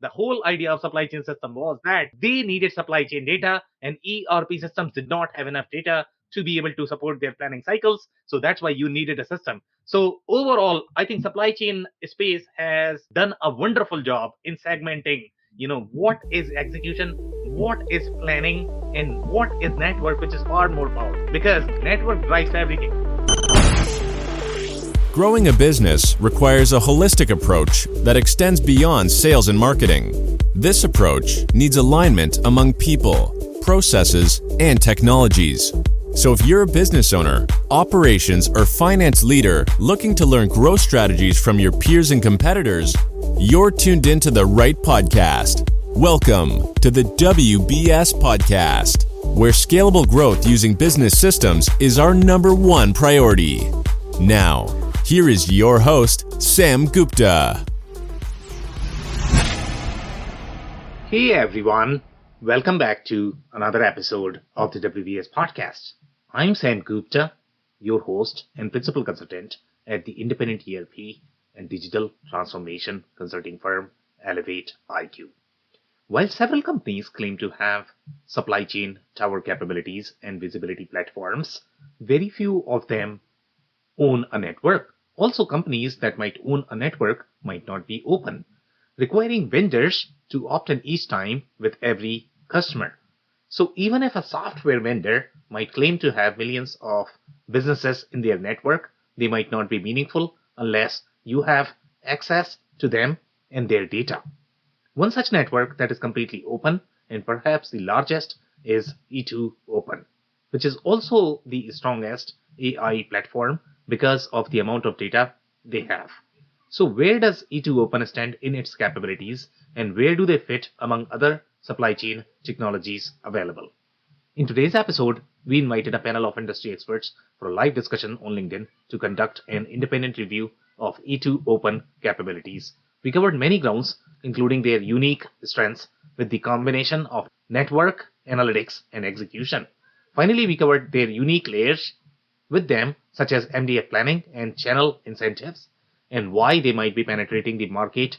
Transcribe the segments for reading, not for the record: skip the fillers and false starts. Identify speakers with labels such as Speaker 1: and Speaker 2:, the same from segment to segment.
Speaker 1: The whole idea of supply chain system was that they needed supply chain data, and ERP systems did not have enough data to be able to support their planning cycles. So that's why you needed a system. So overall, I think supply chain space has done a wonderful job in segmenting, what is execution, what is planning, and what is network, which is far more powerful because network drives everything.
Speaker 2: Growing a business requires a holistic approach that extends beyond sales and marketing. This approach needs alignment among people, processes, and technologies. So if you're a business owner, operations, or finance leader looking to learn growth strategies from your peers and competitors, you're tuned into the right podcast. Welcome to the WBS Podcast, where scalable growth using business systems is our number one priority. Now, here is your host, Sam Gupta.
Speaker 1: Hey everyone, welcome back to another episode of the WBS Podcast. I'm Sam Gupta, your host and principal consultant at the independent ERP and digital transformation consulting firm Elevate IQ. While several companies claim to have supply chain tower capabilities and visibility platforms, very few of them own a network. Also, companies that might own a network might not be open, requiring vendors to opt in each time with every customer. So even if a software vendor might claim to have millions of businesses in their network, they might not be meaningful unless you have access to them and their data. One such network that is completely open, and perhaps the largest, is E2 Open, which is also the strongest AI platform because of the amount of data they have. So where does E2 Open stand in its capabilities, and where do they fit among other supply chain technologies available? In today's episode, we invited a panel of industry experts for a live discussion on LinkedIn to conduct an independent review of E2 Open capabilities. We covered many grounds, including their unique strengths with the combination of network, analytics, and execution. Finally, we covered their unique layers with them, such as MDF planning and channel incentives, and why they might be penetrating the market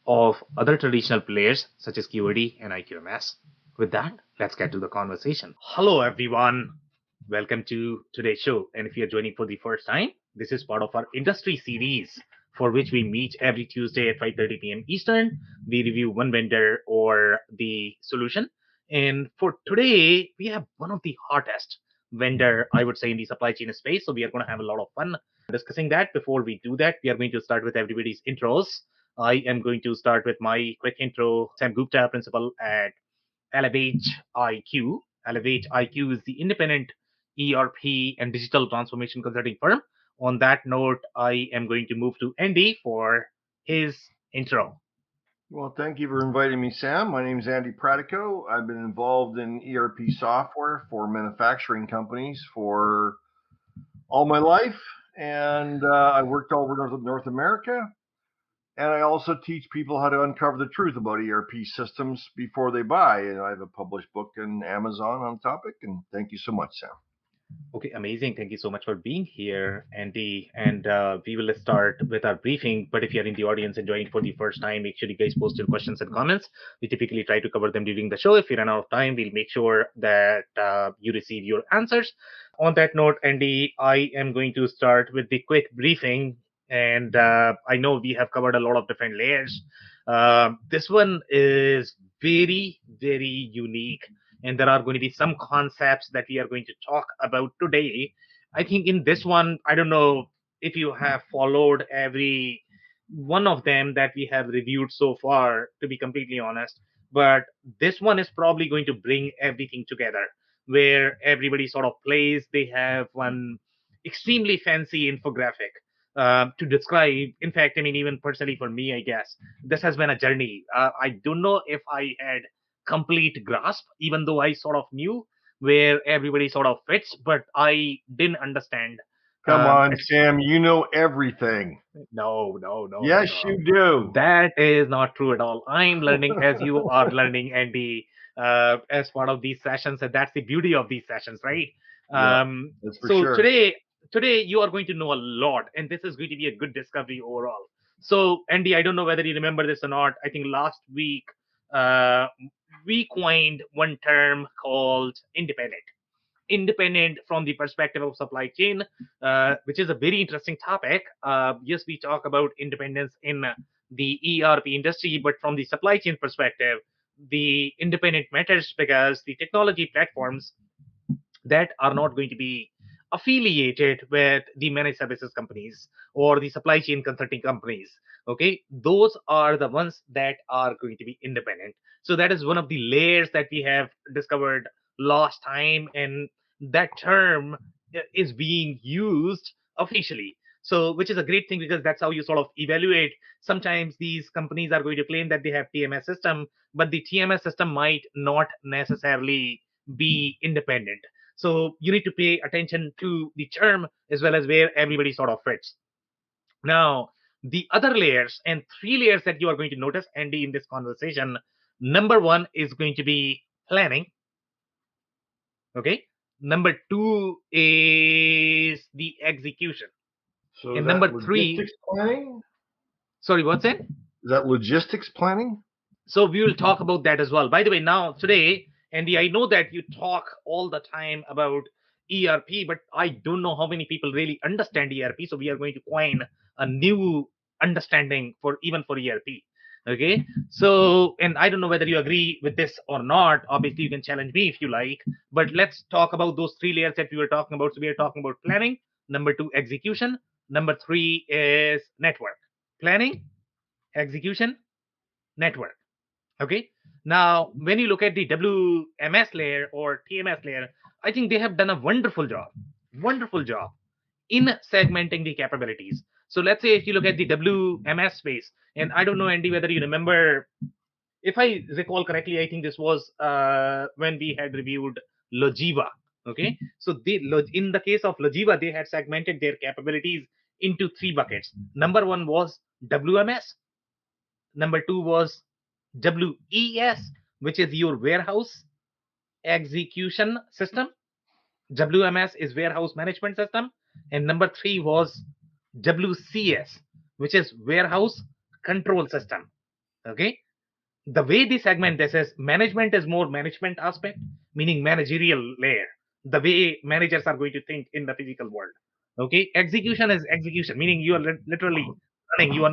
Speaker 1: of other traditional players such as QAD and IQMS. With that, let's get to the conversation. Hello, everyone. Welcome to today's show. And if you're joining for the first time, this is part of our industry series for which we meet every Tuesday at 5:30 p.m. Eastern. We review one vendor or the solution. And for today, we have one of the hottest vendor, I would say, in the supply chain space. So we are going to have a lot of fun discussing that. Before we do that, we are going to start with everybody's intros. I am going to start with my quick intro. Sam Gupta, principal at Elevate IQ. Elevate IQ is the independent ERP and digital transformation consulting firm. On that note, I am going to move to Andy for his intro.
Speaker 3: Well, thank you for inviting me, Sam. My name is Andy Pratico. I've been involved in ERP software for manufacturing companies for all my life, and I worked all over North America. And I also teach people how to uncover the truth about ERP systems before they buy. And I have a published book on Amazon on the topic. And thank you so much, Sam.
Speaker 1: Okay, amazing. Thank you so much for being here, Andy. And we will start with our briefing. But if you're in the audience and joining for the first time, make sure you guys post your questions and comments. We typically try to cover them during the show. If we run out of time, we'll make sure that you receive your answers. On that note, Andy, I am going to start with the quick briefing. And I know we have covered a lot of different layers. This one is very, very unique, and there are going to be some concepts that we are going to talk about today. I think in this one, I don't know if you have followed every one of them that we have reviewed so far, to be completely honest, but this one is probably going to bring everything together where everybody sort of plays. They have one extremely fancy infographic to describe. In fact, I mean, even personally for me, I guess this has been a journey. I don't know if I had complete grasp, even though I sort of knew where everybody sort of fits, but I didn't understand.
Speaker 3: Come on, Sam, you know everything.
Speaker 1: No.
Speaker 3: Yes,
Speaker 1: no.
Speaker 3: you do.
Speaker 1: That is not true at all. I'm learning as you are learning, Andy, as part of these sessions, and that's the beauty of these sessions, right?
Speaker 3: That's for
Speaker 1: So
Speaker 3: sure.
Speaker 1: today you are going to know a lot, and this is going to be a good discovery overall. So, Andy, I don't know whether you remember this or not. I think last week uh, we coined one term called independent. Independent from the perspective of supply chain, which is a very interesting topic. Yes, we talk about independence in the ERP industry, but from the supply chain perspective, the independent matters because the technology platforms that are not going to be affiliated with the managed services companies or the supply chain consulting companies. Okay, those are the ones that are going to be independent. So that is one of the layers that we have discovered last time, and that term is being used officially. So, which is a great thing because that's how you sort of evaluate. Sometimes these companies are going to claim that they have TMS system, but the TMS system might not necessarily be independent. So you need to pay attention to the term as well as where everybody sort of fits. Now, the other layers and three layers that you are going to notice, Andy, in this conversation. Number one is going to be planning. Okay. Number two is the execution.
Speaker 3: So is
Speaker 1: And
Speaker 3: that
Speaker 1: number three,
Speaker 3: logistics planning?
Speaker 1: sorry, what's it?
Speaker 3: Is that logistics planning?
Speaker 1: So we will talk about that as well. By the way, now today, Andy, I know that you talk all the time about ERP, but I don't know how many people really understand ERP. So we are going to coin a new understanding for even for ERP. Okay. So, and I don't know whether you agree with this or not. Obviously, you can challenge me if you like, but let's talk about those three layers that we were talking about. So we are talking about planning. Number two, execution. Number three is network. Planning, execution, network. Okay. Now, when you look at the WMS layer or TMS layer, I think they have done a wonderful job in segmenting the capabilities. So let's say if you look at the WMS space, and I don't know, Andy, whether you remember, if I recall correctly, I think this was when we had reviewed Logiva. Okay. So they, in the case of Logiva, they had segmented their capabilities into three buckets. Number one was WMS. Number two was WES, which is your warehouse execution system. WMS is warehouse management system. And number three was WCS, which is warehouse control system. Okay. The way they segment this is management is more management aspect, meaning managerial layer, the way managers are going to think in the physical world. Okay. Execution is execution, meaning you are literally running, you are.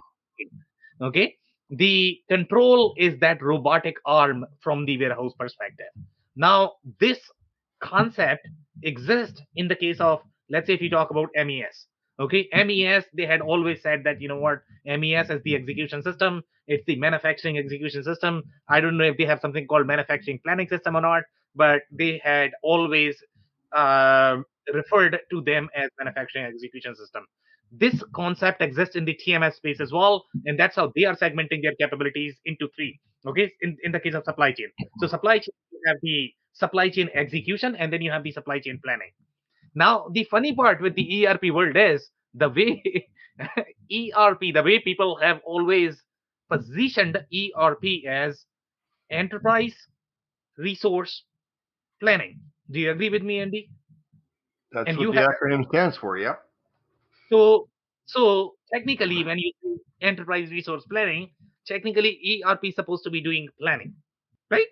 Speaker 1: Okay. The control is that robotic arm from the warehouse perspective. Now this concept exists in the case of, let's say if you talk about MES. Okay. MES, they had always said that, you know what, MES is the execution system, it's the manufacturing execution system. I don't know if they have something called manufacturing planning system or not, but they had always uh, referred to them as manufacturing execution system. This concept exists in the TMS space as well, and that's how they are segmenting their capabilities into three. Okay, in the case of supply chain. So supply chain, you have the supply chain execution, and then you have the supply chain planning. Now, the funny part with the ERP world is the way ERP, the way people have always positioned ERP as enterprise resource planning. Do you agree with me, Andy?
Speaker 3: That's
Speaker 1: And
Speaker 3: what
Speaker 1: you
Speaker 3: the
Speaker 1: have
Speaker 3: acronym stands for. Yep.
Speaker 1: so so technically when you do enterprise resource planning, technically ERP is supposed to be doing planning, right?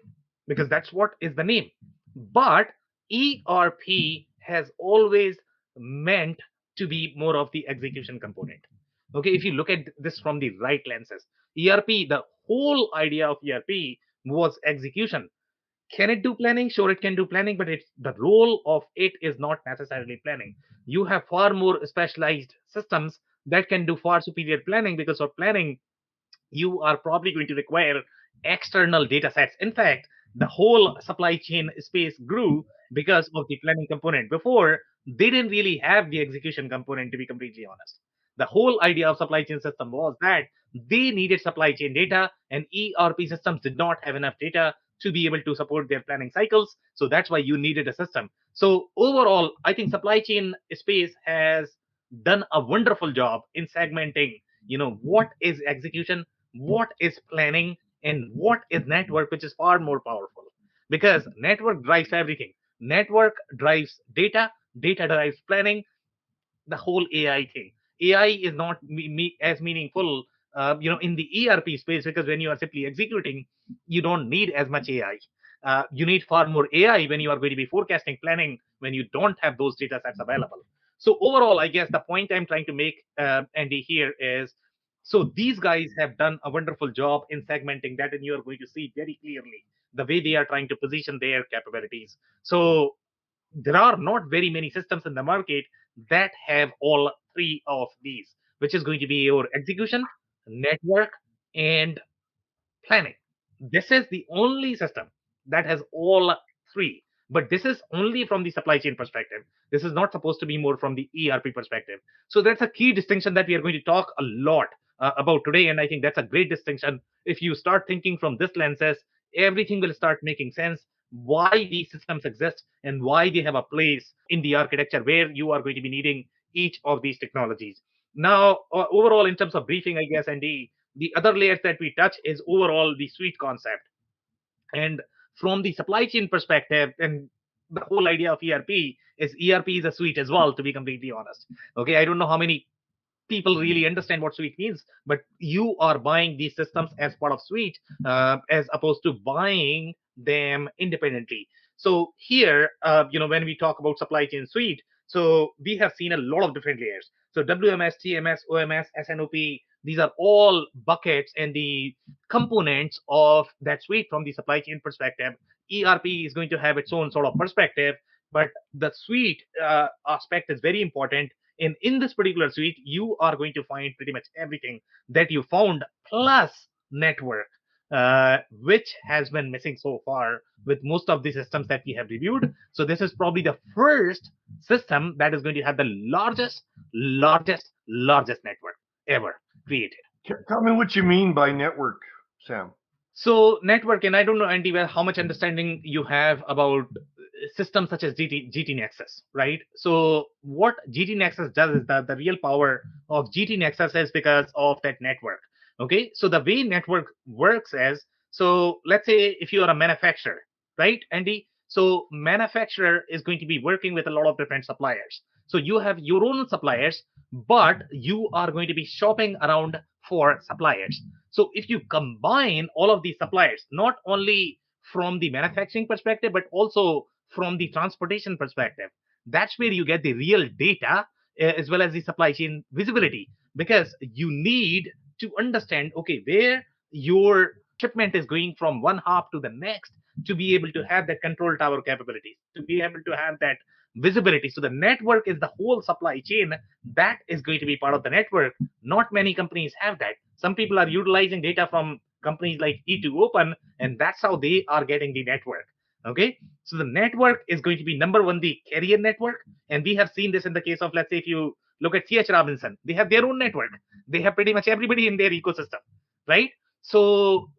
Speaker 1: Because that's what is the name. But ERP has always meant to be more of the execution component. Okay, if you look at this from the right lenses, ERP, the whole idea of ERP was execution. Can it do planning? Sure, it can do planning, but it's the role of it is not necessarily planning. You have far more specialized systems that can do far superior planning, because for planning you are probably going to require external data sets. In fact, the whole supply chain space grew because of the planning component. Before, they didn't really have the execution component, to be completely honest. The whole idea of supply chain system was that they needed supply chain data, and ERP systems did not have enough data to be able to support their planning cycles. So that's why you needed a system. So overall, I think supply chain space has done a wonderful job in segmenting, what is execution, what is planning, and what is network, which is far more powerful, because network drives everything. Network drives data, data drives planning, the whole AI thing. AI is not as meaningful in the ERP space, because when you are simply executing, you don't need as much AI. You need far more AI when you are going to be forecasting, planning, when you don't have those data sets available. So overall, I guess the point I'm trying to make, Andy, here is, so these guys have done a wonderful job in segmenting that, and you are going to see very clearly the way they are trying to position their capabilities. So there are not very many systems in the market that have all three of these, which is going to be your execution, network, and planning. This is the only system that has all three. But this is only from the supply chain perspective. This is not supposed to be more from the ERP perspective. So that's a key distinction that we are going to talk a lot about today. And I think that's a great distinction. If you start thinking from this lenses, everything will start making sense. Why these systems exist and why they have a place in the architecture where you are going to be needing each of these technologies. Now, overall, in terms of briefing, I guess, and the other layers that we touch is overall the suite concept. And from the supply chain perspective, and the whole idea of ERP is a suite as well, to be completely honest. Okay, I don't know how many people really understand what suite means, but you are buying these systems as part of suite, as opposed to buying them independently. So here, when we talk about supply chain suite, so we have seen a lot of different layers. So WMS, TMS, OMS, SNOP, these are all buckets and the components of that suite from the supply chain perspective. ERP is going to have its own sort of perspective, but the suite aspect is very important. And in this particular suite, you are going to find pretty much everything that you found, plus network, which has been missing so far with most of the systems that we have reviewed. So this is probably the first system that is going to have the largest network ever created.
Speaker 3: Tell me what you mean by network, Sam.
Speaker 1: So network, and I don't know, Andy, how much understanding you have about systems such as GT Nexus, right? So what GT Nexus does is that the real power of GT Nexus is because of that network. Okay, so the way network works is, so let's say if you are a manufacturer, right, Andy? So manufacturer is going to be working with a lot of different suppliers. So you have your own suppliers, but you are going to be shopping around for suppliers. So if you combine all of these suppliers, not only from the manufacturing perspective, but also from the transportation perspective, that's where you get the real data, as well as the supply chain visibility, because you need to understand, okay, where your shipment is going from one hub to the next, to be able to have that control tower capabilities, to be able to have that visibility. So the network is the whole supply chain that is going to be part of the network. Not many companies have that. Some people are utilizing data from companies like E2Open, and that's how they are getting the network. Okay, so the network is going to be number one, the carrier network, and we have seen this in the case of, let's say, if you look at CH Robinson, they have their own network. They have pretty much everybody in their ecosystem, right? So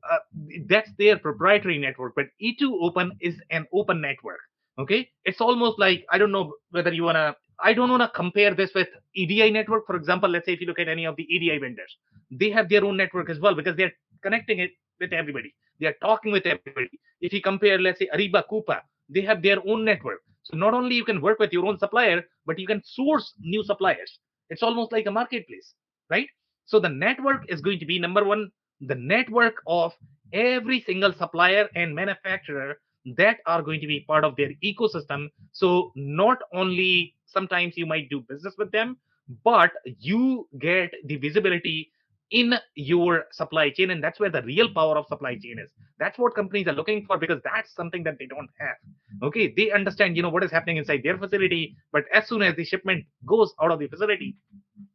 Speaker 1: that's their proprietary network. But E2Open is an open network. Okay, it's almost like, I don't know whether you wanna. I don't want to compare this with EDI network. For example, let's say if you look at any of the EDI vendors, they have their own network as well, because they're connecting it with everybody. They are talking with everybody. If you compare, let's say, Ariba Coupa, they have their own network. So not only you can work with your own supplier, but you can source new suppliers. It's almost like a marketplace, right? So the network is going to be number one, the network of every single supplier and manufacturer that are going to be part of their ecosystem. So not only sometimes you might do business with them, but you get the visibility in your supply chain, and that's where the real power of supply chain is. That's what companies are looking for, because that's something that they don't have. Okay, they understand what is happening inside their facility, but as soon as the shipment goes out of the facility,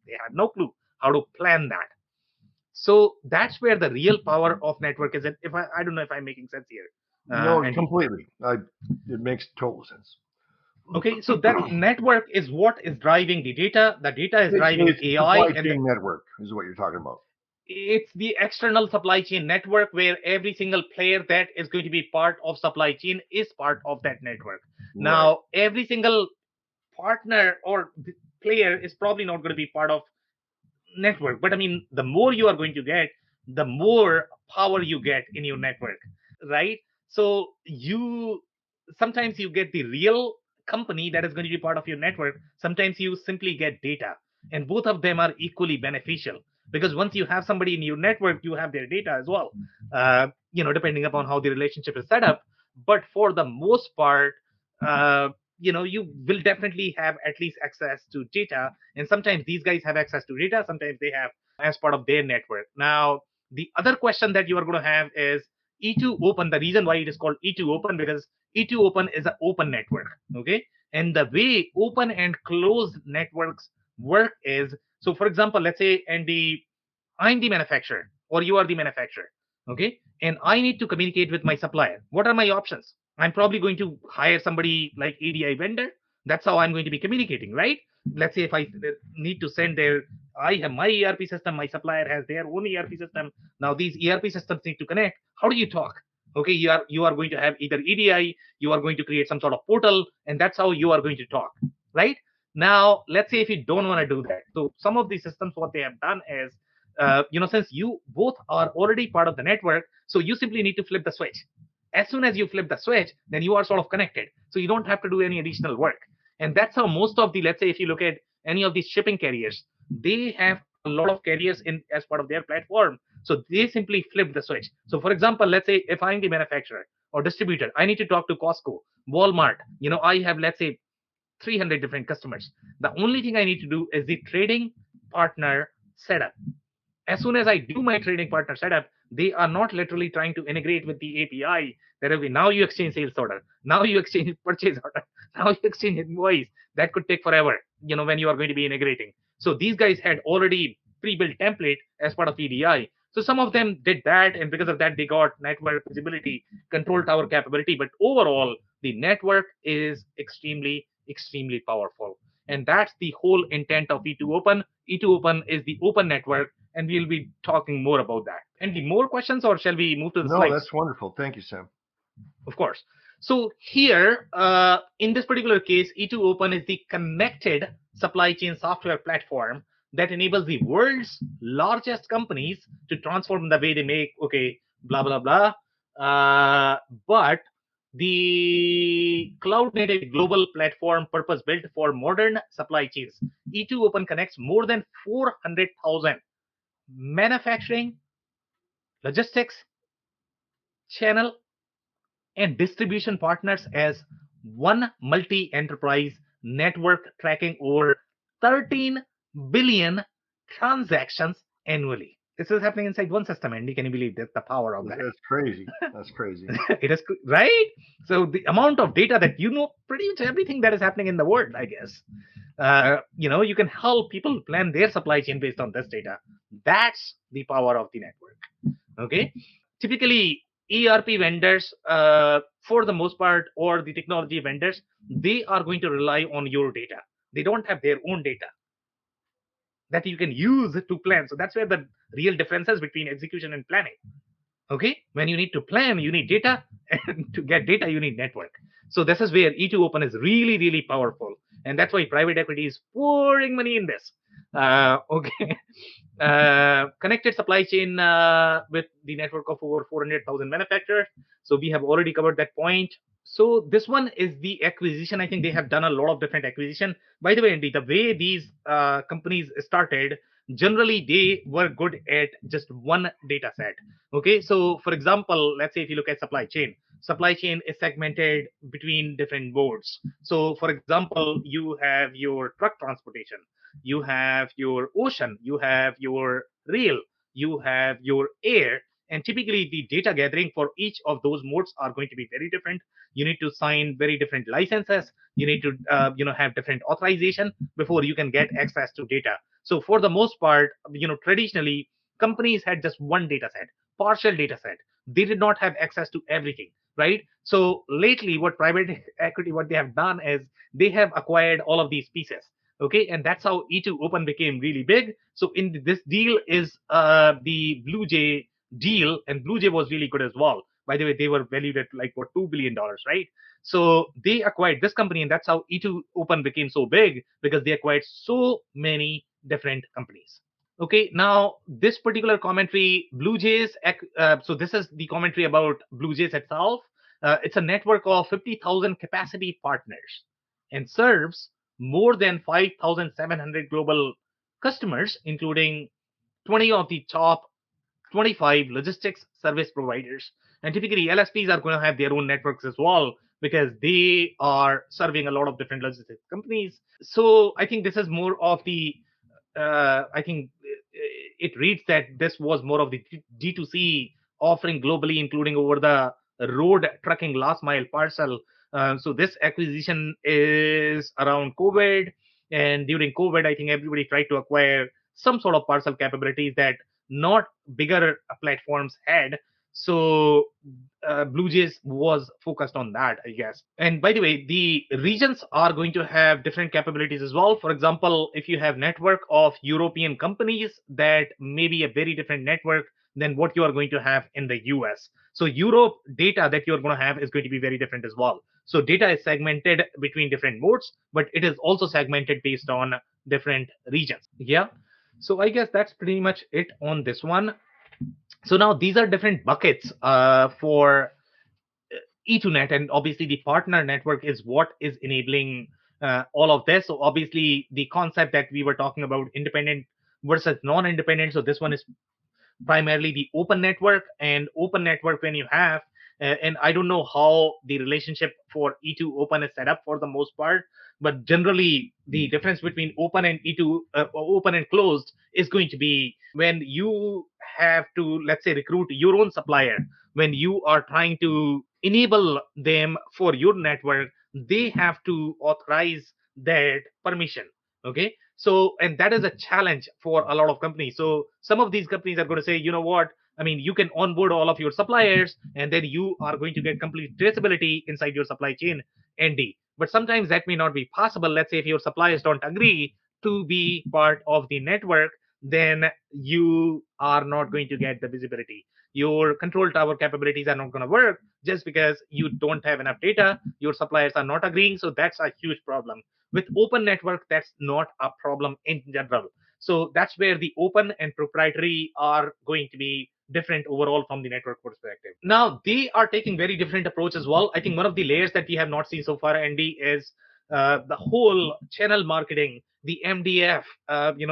Speaker 1: they have no clue how to plan that. So that's where the real power of network is. If I don't know if I'm making sense here.
Speaker 3: No, completely. It makes total sense.
Speaker 1: Okay, so that network is what is driving the data. The data is driving AI,
Speaker 3: supply chain network is what you're talking about.
Speaker 1: It's the external supply chain network where every single player that is going to be part of supply chain is part of that network. Right. Now, every single partner or player is probably not going to be part of network, but I mean, the more you are going to get, the more power you get in your network, right? So sometimes you get the real company that is going to be part of your network. Sometimes you simply get data, and both of them are equally beneficial. because once you have somebody in your network, you have their data as well, depending upon how the relationship is set up. But for the most part, uh, you will definitely have at least access to data. And sometimes these guys have access to data, sometimes they have as part of their network. Now, the other question that you are going to have is E2 Open. The reason why it is called E2 Open, because E2 Open is an open network. Okay. And the way open and closed networks work is, so for example, let's say, Andy, I'm the manufacturer or you are the manufacturer. Okay. And I need to communicate with my supplier. What are my options? I'm probably going to hire somebody like ADI vendor. That's how I'm going to be communicating, right? Let's say if I need to send their, I have my ERP system, my supplier has their own ERP system. Now these ERP systems need to connect. How do you talk? Okay, you are going to have either EDI, you are going to create some sort of portal, and that's how you are going to talk, right? Now, let's say if you don't want to do that. So some of these systems, what they have done is, since you both are already part of the network, so you simply need to flip the switch. As soon as you flip the switch, then you are sort of connected. So you don't have to do any additional work. And that's how most of the, let's say, if you look at any of these shipping carriers, they have a lot of carriers in as part of their platform. So they simply flip the switch. So for example, let's say if I'm the manufacturer or distributor, I need to talk to Costco, Walmart. I have, let's say, 300 different customers. The only thing I need to do is the trading partner setup. As soon as I do my trading partner setup, they are not literally trying to integrate with the API. There will be, now you exchange sales order, now you exchange purchase order, now you exchange invoice. That could take forever, when you are going to be integrating. So these guys had already pre-built template as part of EDI. So some of them did that, and because of that, they got network visibility, control tower capability. But overall, the network is extremely, extremely powerful. And that's the whole intent of E2 Open. E2 Open is the open network, and we'll be talking more about that. And the more questions, or shall we move to the
Speaker 3: No,
Speaker 1: slides?
Speaker 3: that's wonderful. Thank you, Sam.
Speaker 1: Of course. So here, in this particular case, E2 Open is the connected supply chain software platform that enables the world's largest companies to transform the way they make, okay, blah, blah, blah. But the cloud native global platform purpose built for modern supply chains. E2 Open connects more than 400,000 manufacturing, logistics, channel, and distribution partners as one multi-enterprise network tracking over 13 billion transactions annually. This is happening inside one system, Andy. Can you believe that? The power of that?
Speaker 3: That's crazy. That's crazy.
Speaker 1: It is, right? So the amount of data that pretty much everything that is happening in the world, I guess. You can help people plan their supply chain based on this data. That's the power of the network. Okay. Typically, ERP vendors, for the most part, or the technology vendors, they are going to rely on your data. They don't have their own data that you can use to plan. So that's where the real difference is between execution and planning. Okay, when you need to plan, you need data, and to get data, you need network. So this is where E2 Open is really, really powerful, and that's why private equity is pouring money in this. Okay, connected supply chain with the network of over 400,000 manufacturers. So we have already covered that point. So this one is the acquisition. I think they have done a lot of different acquisition. By the way, Andy, the way these companies started, generally they were good at just one data set. Okay, so for example, let's say if you look at supply chain is segmented between different modes. So for example, you have your truck transportation, you have your ocean, you have your rail, you have your air, and typically the data gathering for each of those modes are going to be very different. You need to sign very different licenses, you need to have different authorization before you can get access to data. So for the most part, traditionally companies had just one data set, partial data set. They did not have access to everything, right? So lately, what private equity, what they have done is they have acquired all of these pieces. Okay, and that's how E2 Open became really big. So in this deal is the Blue Jay deal, and Blue Jay was really good as well. By the way, they were valued at like what $2 billion, right? So they acquired this company, and that's how E2 Open became so big, because they acquired so many different companies. Okay, now this particular commentary, Blue Jays. So this is the commentary about Blue Jays itself. It's a network of 50,000 capacity partners and serves more than 5,700 global customers, including 20 of the top 25 logistics service providers. And typically, LSPs are going to have their own networks as well because they are serving a lot of different logistics companies. So I think this is more of the, I think it reads that this was more of the D2C offering globally, including over the road trucking last mile parcel. So this acquisition is around COVID. And during COVID, I think everybody tried to acquire some sort of parcel capabilities that not bigger platforms had. So Blue Jays was focused on that, I guess. And by the way, the regions are going to have different capabilities as well. For example, if you have network of European companies, that may be a very different network than what you are going to have in the US. So Europe data that you're going to have is going to be very different as well. So data is segmented between different modes, but it is also segmented based on different regions. Yeah. So I guess that's pretty much it on this one. So now these are different buckets for E2Net, and obviously the partner network is what is enabling all of this. So obviously the concept that we were talking about, independent versus non-independent. So this one is primarily the open network. And open network, when you have and I don't know how the relationship for E2 open is set up for the most part, but generally the difference between open and E2 open and closed is going to be when you have to, let's say, recruit your own supplier. When you are trying to enable them for your network, they have to authorize that permission. Okay. So, and that is a challenge for a lot of companies. So some of these companies are going to say, you know what, I mean, you can onboard all of your suppliers and then you are going to get complete traceability inside your supply chain, ND. But sometimes that may not be possible. Let's say if your suppliers don't agree to be part of the network, then you are not going to get the visibility. Your control tower capabilities are not going to work just because you don't have enough data. Your suppliers are not agreeing. So that's a huge problem. With open network, that's not a problem in general. So that's where the open and proprietary are going to be different overall from the network perspective. Now they are taking very different approach as well. I think one of the layers that we have not seen so far, Andy, is the whole channel marketing, the MDF.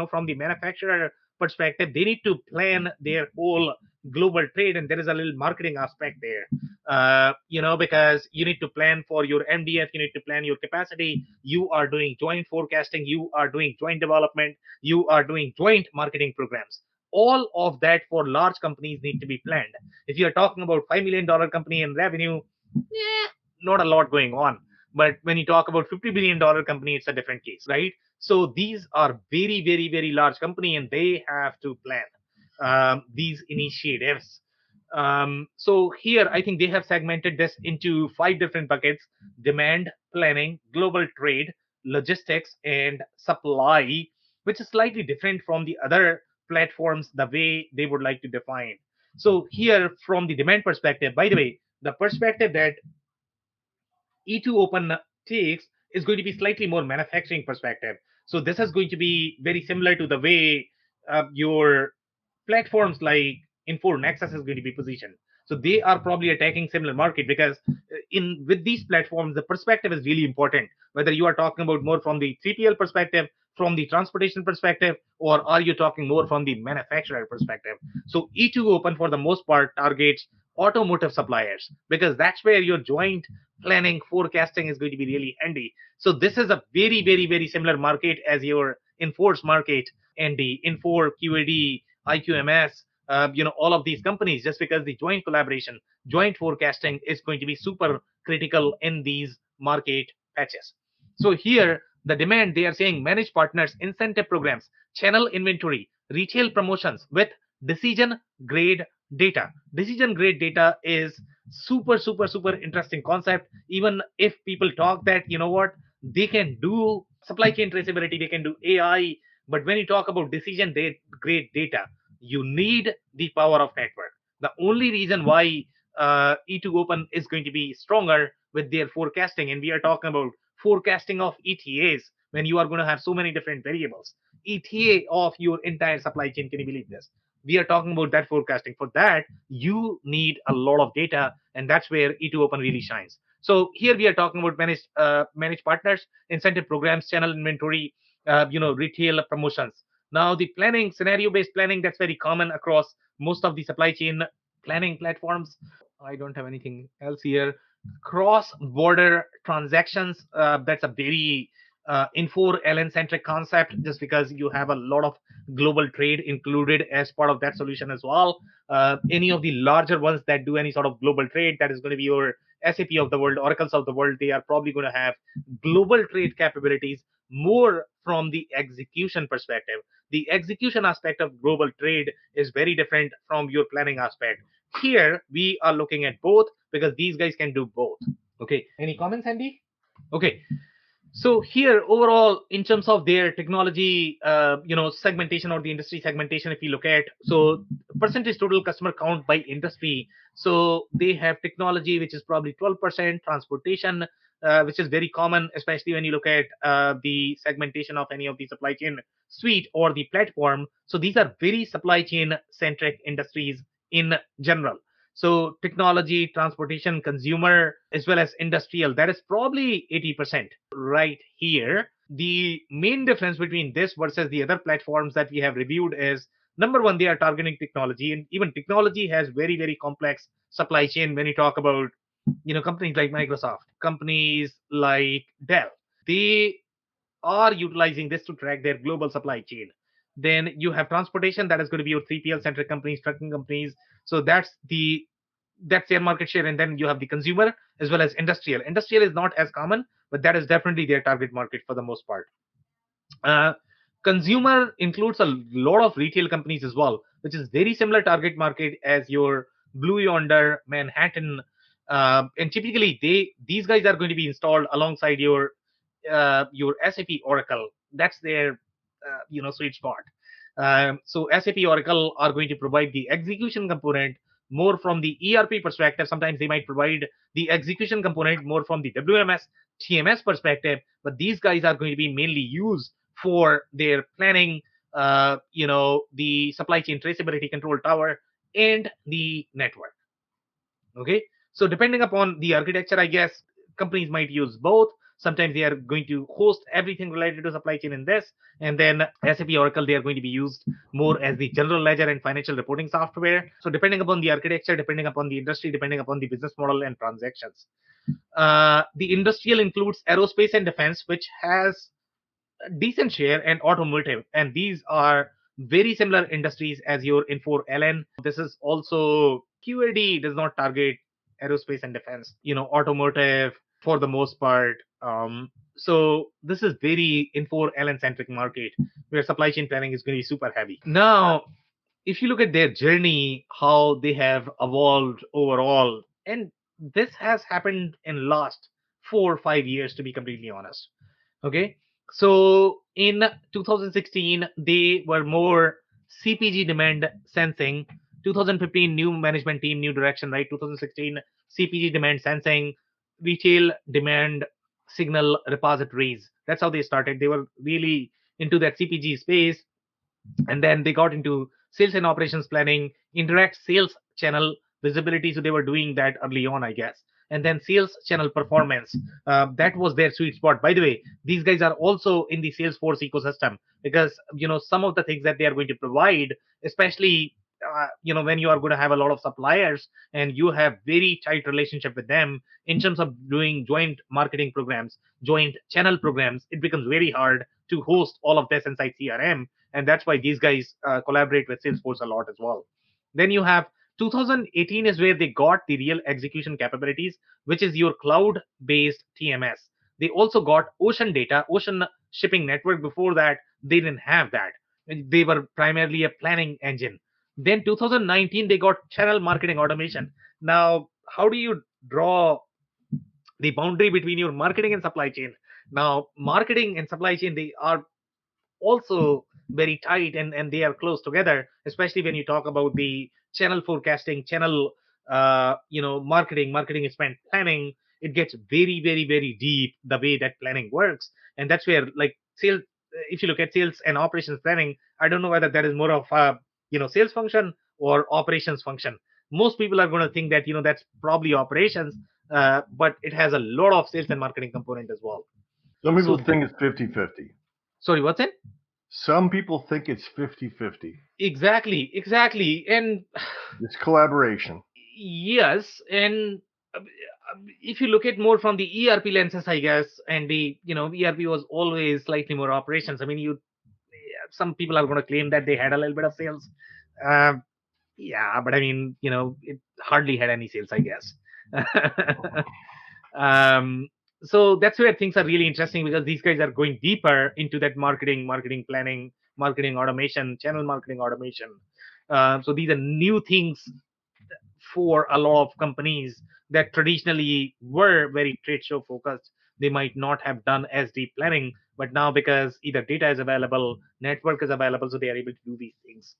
Speaker 1: From the manufacturer perspective, they need to plan their whole global trade, and there is a little marketing aspect there. Because you need to plan for your MDF, you need to plan your capacity. You are doing joint forecasting, you are doing joint development, you are doing joint marketing programs. All of that for large companies need to be planned. If you're talking about $5 million company in revenue, yeah, not a lot going on. But when you talk about $50 billion company, it's a different case, right? So these are very, very, very large company, and they have to plan these initiatives. So here, I think they have segmented this into 5 different buckets: demand, planning, global trade, logistics, and supply, which is slightly different from the other platforms, the way they would like to define. So here, from the demand perspective, by the way, the perspective that E2 Open takes is going to be slightly more manufacturing perspective. So this is going to be very similar to the way your platforms like Infor Nexus is going to be positioned. So they are probably attacking similar market because in with these platforms, the perspective is really important. Whether you are talking about more from the 3PL perspective, from the transportation perspective, or are you talking more from the manufacturer perspective? So E2 Open for the most part targets automotive suppliers because that's where your joint planning forecasting is going to be really handy. So this is a very, very, very similar market as your Enforce market, and the Infor, QAD, IQMS, all of these companies, just because the joint collaboration, joint forecasting is going to be super critical in these market patches. So here, the demand, they are saying manage partners, incentive programs, channel inventory, retail promotions with decision grade data. Decision grade data is super, super, super interesting concept. Even if people talk that, you know what, they can do supply chain traceability, they can do AI, but when you talk about decision grade data, you need the power of network. The only reason why E2 Open is going to be stronger with their forecasting, and we are talking about forecasting of ETAs when you are going to have so many different variables. ETA of your entire supply chain, can you believe this? We are talking about that forecasting. For that, you need a lot of data, and that's where E2 Open really shines. So here we are talking about managed partners, incentive programs, channel inventory, retail promotions. Now, the planning, scenario-based planning, that's very common across most of the supply chain planning platforms. I don't have anything else here. Cross-border transactions, that's a very Infor-LN centric concept, just because you have a lot of global trade included as part of that solution as well. Any of the larger ones that do any sort of global trade, that is going to be your SAP of the world, Oracles of the world, they are probably going to have global trade capabilities more from the execution perspective. The execution aspect of global trade is very different from your planning aspect. Here, we are looking at both because these guys can do both. Okay, any comments, Andy? Okay, so here overall in terms of their technology segmentation or the industry segmentation, if you look at, so percentage total customer count by industry, so they have technology which is probably 12%, transportation which is very common, especially when you look at the segmentation of any of the supply chain suite or the platform. So these are very supply chain centric industries in general. So technology, transportation, consumer, as well as industrial, that is probably 80% right here. The main difference between this versus the other platforms that we have reviewed is, number one, they are targeting technology, and even technology has very, very complex supply chain. When you talk about, companies like Microsoft, companies like Dell, they are utilizing this to track their global supply chain. Then you have transportation, that is going to be your 3PL centric companies, trucking companies. So that's their market share. And then you have the consumer as well as industrial. Industrial is not as common, but that is definitely their target market for the most part. uh, Consumer includes a lot of retail companies as well, which is very similar target market as your Blue Yonder, Manhattan, and typically these guys are going to be installed alongside your SAP Oracle. That's their sweet spot. So SAP Oracle are going to provide the execution component more from the ERP perspective. Sometimes they might provide the execution component more from the WMS TMS perspective, but these guys are going to be mainly used for their planning, the supply chain traceability control tower and the network. Okay, so depending upon the architecture, I guess companies might use both. Sometimes they are going to host everything related to supply chain in this, and then SAP Oracle, they are going to be used more as the general ledger and financial reporting software. So depending upon the architecture, depending upon the industry, depending upon the business model and transactions. The industrial includes aerospace and defense, which has decent share, and automotive, and these are very similar industries as your Infor-LN. This is also QAD does not target aerospace and defense, automotive for the most part. So this is very Infor-LN centric market where supply chain planning is going to be super heavy. Now, if you look at their journey, how they have evolved overall, and this has happened in last 4 or 5 years, to be completely honest. Okay, so in 2016 they were more CPG demand sensing. 2015 new management team, new direction, right? 2016 CPG demand sensing, retail demand signal repositories. That's how they started. They were really into that CPG space, and then they got into sales and operations planning, indirect sales channel visibility. So they were doing that early on, I guess. And then sales channel performance, that was their sweet spot. By the way, these guys are also in the Salesforce ecosystem, because some of the things that they are going to provide, especially when you are going to have a lot of suppliers and you have very tight relationship with them in terms of doing joint marketing programs, joint channel programs, it becomes very hard to host all of this inside CRM, and that's why these guys collaborate with Salesforce a lot as well. Then you have 2018 is where they got the real execution capabilities, which is your cloud-based TMS. They also got Ocean Data, Ocean Shipping Network. Before that, they didn't have that. They were primarily a planning engine. Then 2019 they got channel marketing automation. Now, how do you draw the boundary between your marketing and supply chain? Now, marketing and supply chain, they are also very tight, and they are close together, especially when you talk about the channel forecasting, channel marketing spend planning. It gets very, very, very deep the way that planning works. And that's where, like, sales, if you look at sales and operations planning, I don't know whether that is more of a sales function or operations function. Most people are going to think that that's probably operations, but it has a lot of sales and marketing component as well.
Speaker 3: Some people
Speaker 1: So
Speaker 3: think it's 50-50.
Speaker 1: sorry, what's it?
Speaker 3: Some people think it's 50-50.
Speaker 1: Exactly. And
Speaker 3: It's collaboration.
Speaker 1: yes, and if you look at more from the ERP lenses, I guess, and the ERP was always slightly more operations. I mean, some people are going to claim that they had a little bit of sales. Um, yeah, but I mean, it hardly had any sales, I guess. um, so that's where things are really interesting, because these guys are going deeper into that marketing planning, marketing automation, channel marketing automation. So these are new things for a lot of companies that traditionally were very trade show focused. They might not have done as deep planning, but now, because either data is available, network is available, so they are able to do these things.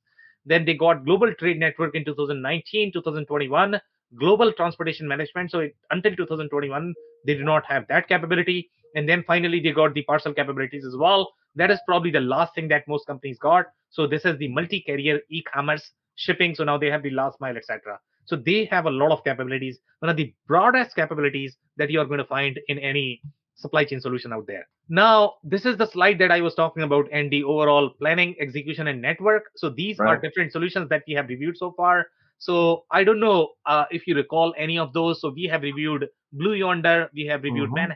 Speaker 1: Then they got global trade network in 2019, 2021, global transportation management. So until 2021, they do not have that capability. And then finally, they got the parcel capabilities as well. That is probably the last thing that most companies got. So this is the multi-carrier e-commerce shipping. So now they have the last mile, etc. So they have a lot of capabilities, one of the broadest capabilities that you are going to find in any supply chain solution out there. Now, this is the slide that I was talking about, and the overall planning, execution, and network. So these are
Speaker 3: Right.
Speaker 1: different solutions that we have reviewed so far. So I don't know if you recall any of those. So we have reviewed Blue Yonder, we have reviewed
Speaker 3: Mm-hmm.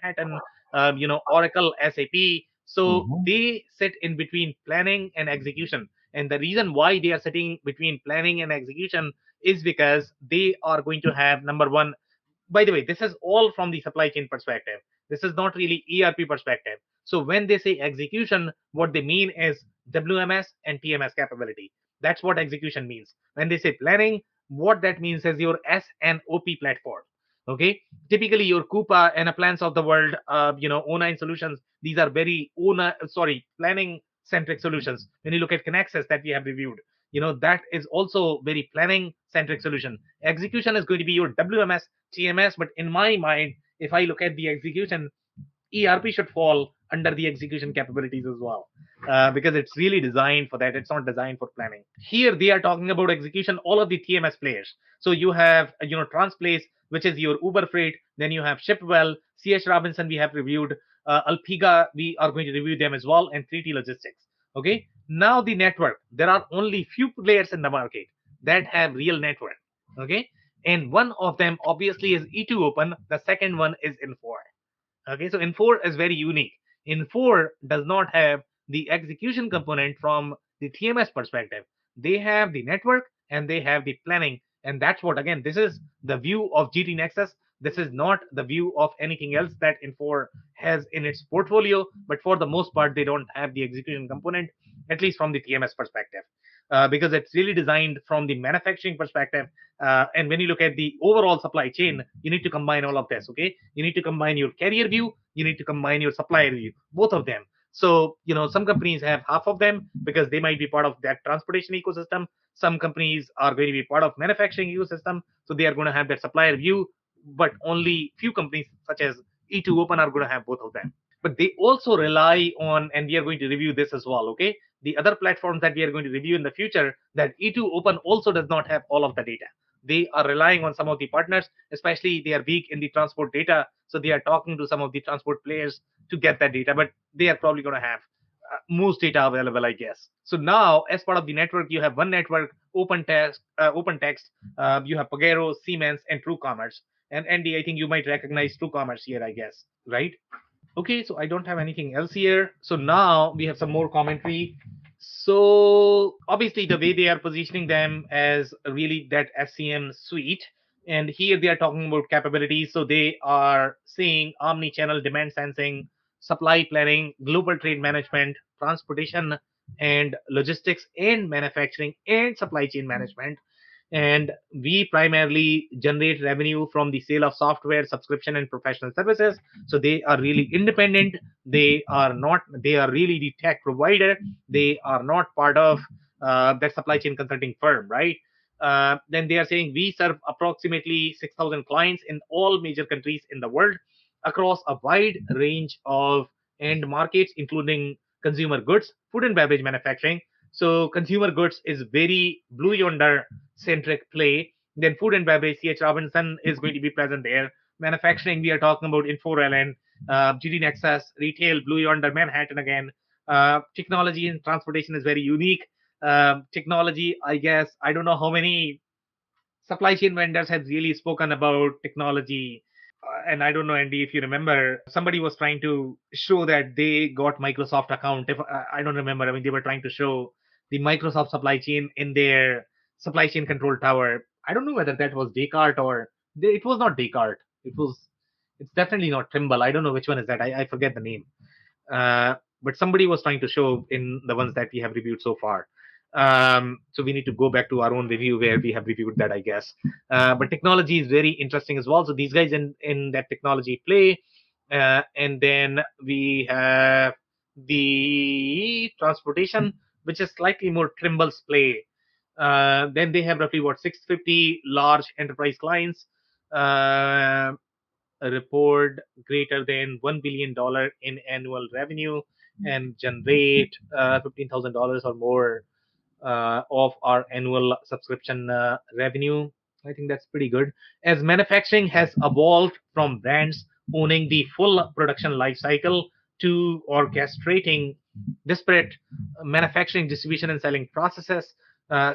Speaker 1: Manhattan, Oracle, SAP. So
Speaker 3: Mm-hmm.
Speaker 1: they sit in between planning and execution. And the reason why they are sitting between planning and execution is because they are going to have, number one, by the way, this is all from the supply chain perspective. This is not really ERP perspective. So when they say execution, what they mean is WMS and TMS capability. That's what execution means. When they say planning, what that means is your S and OP platform. Okay, typically your Coupa and a plans of the world, O9 solutions. These are very planning centric solutions. When you look at Connexus that we have reviewed, that is also very planning centric solution. Execution is going to be your WMS, TMS, but in my mind, if I look at the execution, ERP should fall under the execution capabilities as well, because it's really designed for that. It's not designed for planning. Here they are talking about execution, all of the TMS players. So you have Transplace, which is your Uber Freight. Then you have Shipwell, CH Robinson. We have reviewed Alpiga. We are going to review them as well, and 3T Logistics. Okay. Now the network. There are only few players in the market that have real network. Okay. And one of them obviously is E2 Open. The second one is Infor. Okay, so Infor is very unique. Infor does not have the execution component from the TMS perspective. They have the network and they have the planning. And that's what, again, this is the view of GT Nexus. This is not the view of anything else that Infor has in its portfolio. But for the most part, they don't have the execution component, at least from the TMS perspective. Because it's really designed from the manufacturing perspective. And when you look at the overall supply chain, you need to combine all of this. Okay, you need to combine your carrier view, you need to combine your supplier view, both of them. So some companies have half of them because they might be part of that transportation ecosystem. Some companies are going to be part of manufacturing ecosystem, so they are going to have that supplier view. But only few companies such as E2 Open are going to have both of them. But they also rely on, and we are going to review this as well. Okay, the other platforms that we are going to review in the future, that E2 Open also does not have all of the data. They are relying on some of the partners, especially they are weak in the transport data. So they are talking to some of the transport players to get that data, but they are probably going to have most data available, I guess. So now, as part of the network, you have one network, OpenText, you have Pagero, Siemens, and TrueCommerce. And Andy, I think you might recognize TrueCommerce here, I guess, right? Okay, so I don't have anything else here. So now we have some more commentary. So obviously the way they are positioning them as really that SCM suite, and here they are talking about capabilities. So they are saying omni-channel demand sensing, supply planning, global trade management, transportation and logistics, and manufacturing and supply chain management. And we primarily generate revenue from the sale of software, subscription, and professional services. So they are really independent. They are really the tech provider. They are not part of that supply chain consulting firm, right? Then they are saying we serve approximately 6,000 clients in all major countries in the world across a wide range of end markets, including consumer goods, food and beverage manufacturing. So consumer goods is very Blue Yonder centric play. Then food and beverage, CH Robinson is going to be present there. Manufacturing, we are talking about Info GD Nexus, retail, Blue Yonder, Manhattan again. Technology in transportation is very unique. Technology, I guess, I don't know how many supply chain vendors have really spoken about technology. And I don't know, Andy, if you remember, somebody was trying to show that they got Microsoft account. If I don't remember, I mean, they were trying to show the Microsoft supply chain in their supply chain control tower. I don't know whether that was Descartes or it was not Descartes. It's definitely not Trimble. I don't know which one is that. I forget the name. But somebody was trying to show in the ones that we have reviewed so far. So we need to go back to our own review where we have reviewed that, I guess. But technology is very interesting as well. So these guys in that technology play. And then we have the transportation, which is slightly more Trimble's play. Then they have roughly what 650 large enterprise clients. Report greater than $1 billion in annual revenue and generate $15,000 or more of our annual subscription revenue. I think that's pretty good. As manufacturing has evolved from brands owning the full production life cycle to orchestrating disparate manufacturing, distribution, and selling processes,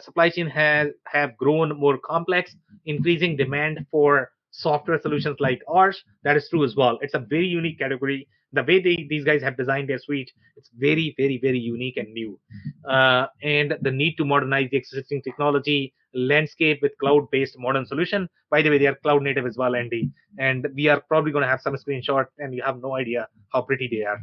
Speaker 1: supply chain has have grown more complex, increasing demand for software solutions like ours. That is true as well. It's a very unique category. The way these guys have designed their suite, it's very, very, very unique and new. And the need to modernize the existing technology landscape with cloud-based modern solution. By the way, they are cloud native as well, Andy. And we are probably going to have some screenshot, and you have no idea how pretty they are.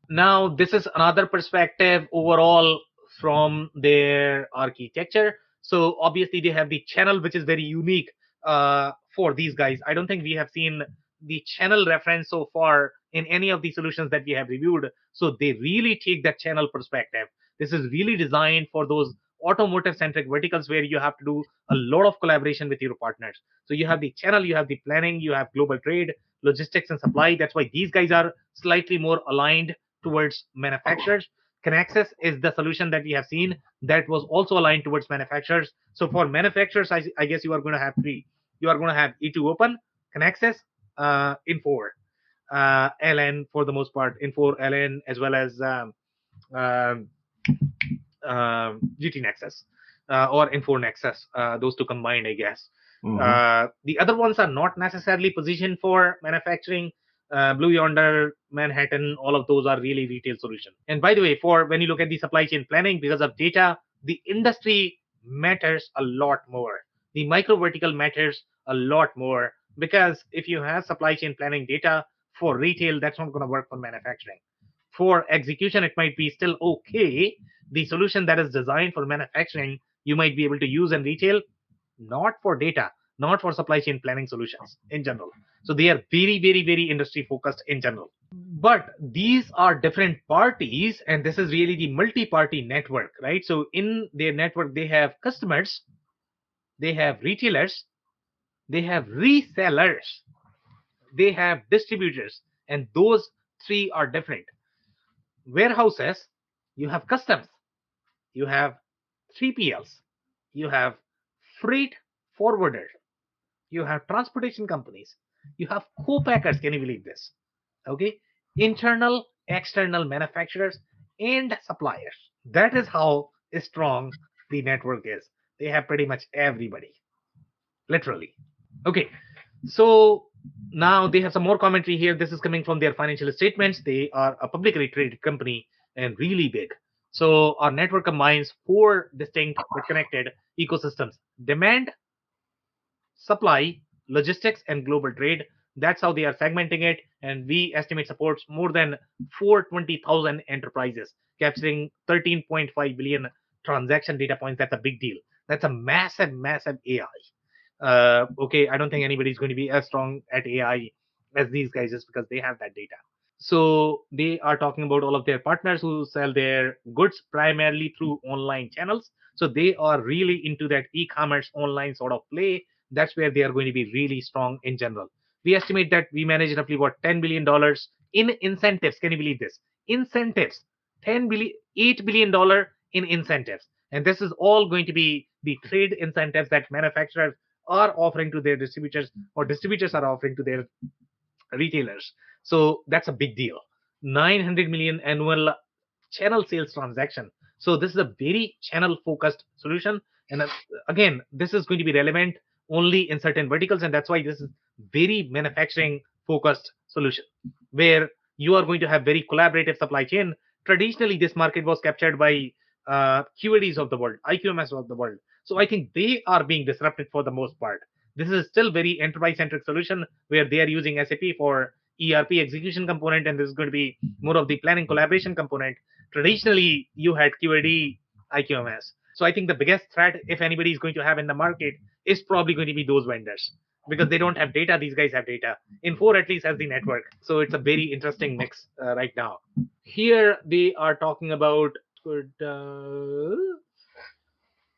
Speaker 1: Now, this is another perspective overall from their architecture. So obviously they have the channel, which is very unique for these guys. I don't think we have seen the channel reference so far in any of the solutions that we have reviewed. So they really take that channel perspective. This is really designed for those automotive centric verticals where you have to do a lot of collaboration with your partners. So you have the channel, you have the planning, you have global trade, logistics, and supply. That's why these guys are slightly more aligned towards manufacturers. Connexus is the solution that we have seen that was also aligned towards manufacturers. So for manufacturers, I guess you are going to have three. You are going to have E2 Open, Connexus, Infor, LN for the most part, Infor, LN, as well as um, GT Nexus or Infor Nexus. Those two combined, I guess. The other ones are not necessarily positioned for manufacturing. Blue Yonder, Manhattan, all of those are really retail solution. And by the way, for when you look at the supply chain planning, because of data, the industry matters a lot more. The micro vertical matters a lot more because if you have supply chain planning data for retail, that's not going to work for manufacturing. For execution, it might be still okay. The solution that is designed for manufacturing, you might be able to use in retail, not for data, not for supply chain planning solutions in general. So they are very, very, very industry focused in general. But these are different parties, and this is really the multi-party network, right? So in their network, they have customers, they have retailers, they have resellers, they have distributors, and those three are different. Warehouses, you have customs, you have 3PLs, you have freight forwarders, you have transportation companies, you have co-packers. Can you believe this? Okay, internal, external manufacturers, and suppliers. That is how strong the network is. They have pretty much everybody, literally. Okay, so now they have some more commentary here. This is coming from their financial statements. They are a publicly traded company and really big. So our network combines four distinct but connected ecosystems: demand, supply, logistics, and global trade. That's how they are segmenting it. And we estimate supports more than 420,000 enterprises, capturing 13.5 billion transaction data points. That's a big deal. That's a massive, massive AI. Okay, I don't think anybody's going to be as strong at AI as these guys just because they have that data. So they are talking about all of their partners who sell their goods primarily through online channels. So they are really into that e-commerce online sort of play. That's where they are going to be really strong in general. We estimate that we manage roughly what $10 billion in incentives. Can you believe this? Incentives, 10 billion, $8 billion in incentives, and this is all going to be the trade incentives that manufacturers are offering to their distributors or distributors are offering to their retailers. So that's a big deal. 900 million annual channel sales transaction. So this is a very channel focused solution. And again, this is going to be relevant only in certain verticals. And that's why this is very manufacturing focused solution where you are going to have very collaborative supply chain. Traditionally, this market was captured by QADs of the world, IQMS of the world. So I think they are being disrupted for the most part. This is still very enterprise centric solution where they are using SAP for ERP execution component, and this is going to be more of the planning collaboration component. Traditionally, you had QAD, IQMS. So I think the biggest threat, if anybody is going to have in the market, is probably going to be those vendors because they don't have data. These guys have data. Infor at least has the network. So it's a very interesting mix right now. Here they are talking about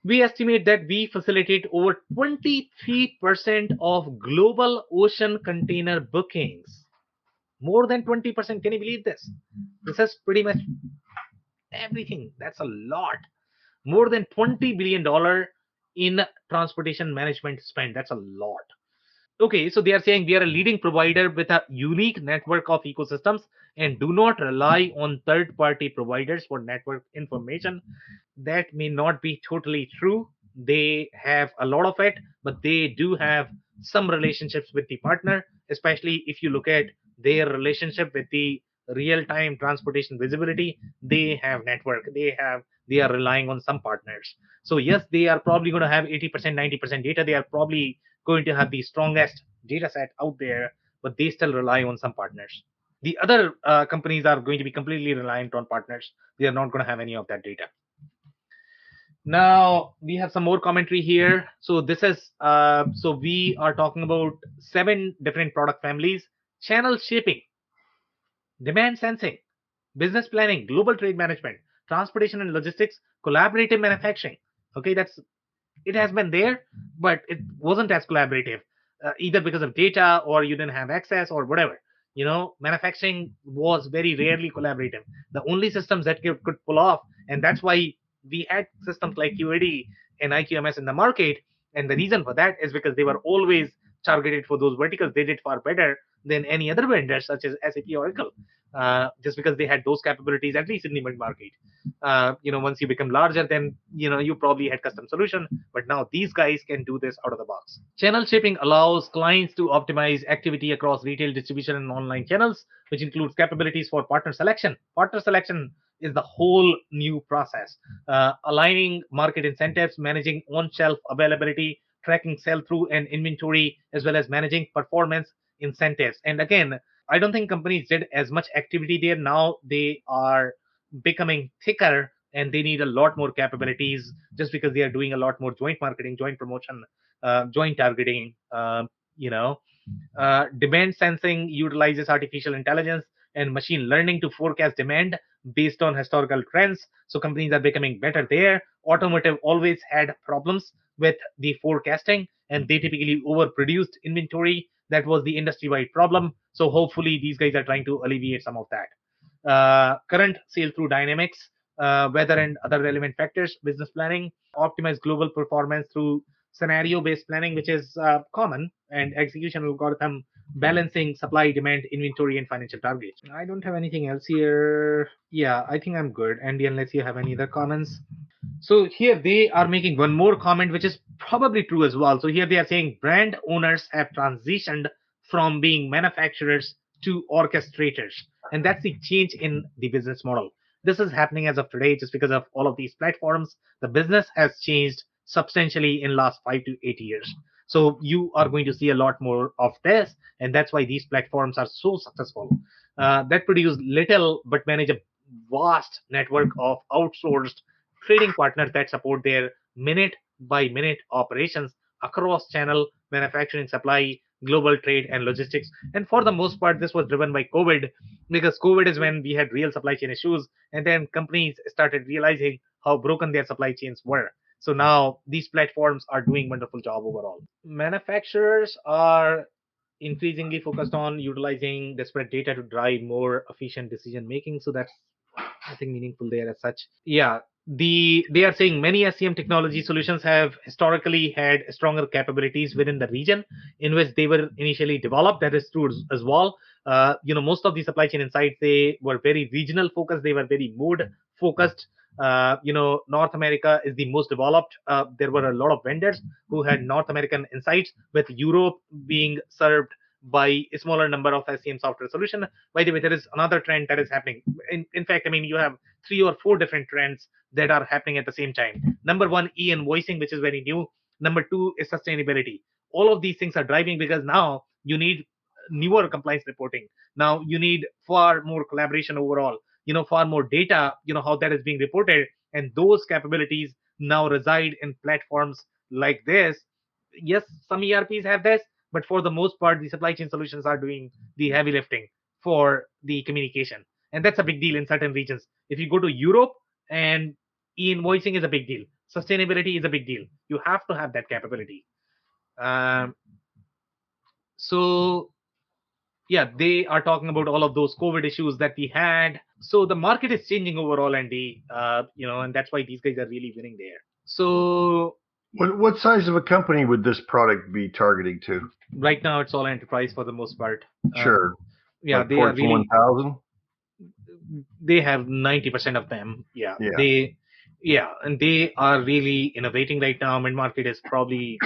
Speaker 1: we estimate that we facilitate over 23% of global ocean container bookings. More than 20%. Can you believe this? This is pretty much everything. That's a lot. More than $20 billion in transportation management spend. That's a lot. Okay, so they are saying we are a leading provider with a unique network of ecosystems and do not rely on third party providers for network information. That may not be totally true. They have a lot of it, but they do have some relationships with the partner, especially if you look at their relationship with the real time transportation visibility. They have network, they are relying on some partners. So yes, they are probably going to have 80%, 90% data. They are probably going to have the strongest data set out there, but they still rely on some partners. The other companies are going to be completely reliant on partners. They are not going to have any of that data. Now we have some more commentary here. So this is so we are talking about 7 different product families: channel shaping, demand sensing, business planning, global trade management, transportation and logistics, collaborative manufacturing. Okay, that's it has been there, but it wasn't as collaborative, either because of data or you didn't have access or whatever. Manufacturing was very rarely collaborative. The only systems that could pull off, and that's why we had systems like QAD and IQMS in the market. And the reason for that is because they were always targeted for those verticals. They did far better than any other vendor, such as SAP, Oracle, just because they had those capabilities, at least in the mid market. Once you become larger, then you probably had custom solution, but now these guys can do this out of the box. Channel shaping allows clients to optimize activity across retail distribution and online channels, which includes capabilities for partner selection. Partner selection is the whole new process, aligning market incentives, managing on-shelf availability, tracking sell-through and inventory, as well as managing performance incentives. And again, I don't think companies did as much activity there. Now they are becoming thicker and they need a lot more capabilities just because they are doing a lot more joint marketing, joint promotion, joint targeting. Demand sensing utilizes artificial intelligence and machine learning to forecast demand based on historical trends. So companies are becoming better there. Automotive always had problems with the forecasting and they typically overproduced inventory. That was the industry wide problem. So hopefully these guys are trying to alleviate some of that. Current sale through dynamics, weather and other relevant factors, business planning, optimize global performance through scenario based planning, which is common, and execution algorithm, balancing supply, demand, inventory, and financial targets. I don't have anything else here. Yeah, I think I'm good. Andy, unless you have any other comments. So here they are making one more comment, which is probably true as well. So here they are saying brand owners have transitioned from being manufacturers to orchestrators. And that's the change in the business model. This is happening as of today just because of all of these platforms. The business has changed substantially in last 5 to 8 years. So you are going to see a lot more of this, and that's why these platforms are so successful. That produce little but manage a vast network of outsourced trading partners that support their minute by minute operations across channel, manufacturing, supply, global trade, and logistics. And for the most part, this was driven by COVID because COVID is when we had real supply chain issues, and then companies started realizing how broken their supply chains were. So now these platforms are doing wonderful job overall. Manufacturers are increasingly focused on utilizing disparate data to drive more efficient decision making. So that's I think meaningful there as such. Yeah, they are saying many SCM technology solutions have historically had stronger capabilities within the region in which they were initially developed. That is true as well. Most of the supply chain insights, they were very regional focused. They were very mode focused. North America is the most developed. There were a lot of vendors who had North American insights, with Europe being served by a smaller number of SCM software solution. By the way, there is another trend that is happening. In fact, I mean, you have 3 or 4 different trends that are happening at the same time. Number one, e-invoicing, which is very new. Number two is sustainability. All of these things are driving because now you need newer compliance reporting. Now you need far more collaboration overall, far more data, how that is being reported. And those capabilities now reside in platforms like this. Yes, some ERPs have this, but for the most part, the supply chain solutions are doing the heavy lifting for the communication. And that's a big deal in certain regions. If you go to Europe, and e-invoicing is a big deal, sustainability is a big deal. You have to have that capability. Um, so yeah, they are talking about all of those COVID issues that we had. So the market is changing overall, and and that's why these guys are really winning there. So
Speaker 3: What size of a company would this product be targeting to?
Speaker 1: right now, it's all enterprise for the most part.
Speaker 3: Sure,
Speaker 1: Yeah,
Speaker 3: like
Speaker 1: they are
Speaker 3: Fortune
Speaker 1: really
Speaker 3: 1000.
Speaker 1: they have 90% of them. Yeah,
Speaker 3: Yeah,
Speaker 1: and they are really innovating right now. Mid market is probably,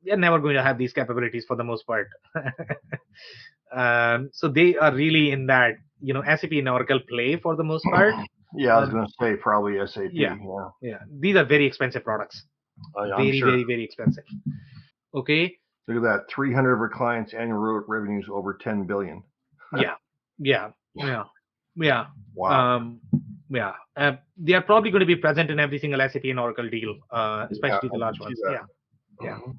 Speaker 1: they're never going to have these capabilities for the most part. So they are really in that, SAP and Oracle play for the most part.
Speaker 3: yeah. I was
Speaker 1: Um,
Speaker 3: going to say probably SAP.
Speaker 1: yeah,
Speaker 3: Yeah,
Speaker 1: yeah. These are very expensive products.
Speaker 3: I'm
Speaker 1: Very,
Speaker 3: sure.
Speaker 1: very, very expensive. Okay.
Speaker 3: Look at that. 300 of our clients' annual revenues over 10 billion.
Speaker 1: Yeah, yeah, yeah, yeah.
Speaker 3: Wow.
Speaker 1: Um, yeah. They are probably going to be present in every single SAP and Oracle deal,
Speaker 3: Yeah,
Speaker 1: especially
Speaker 3: I
Speaker 1: the
Speaker 3: can
Speaker 1: large
Speaker 3: see
Speaker 1: ones.
Speaker 3: that.
Speaker 1: Yeah, yeah.
Speaker 3: Mhm.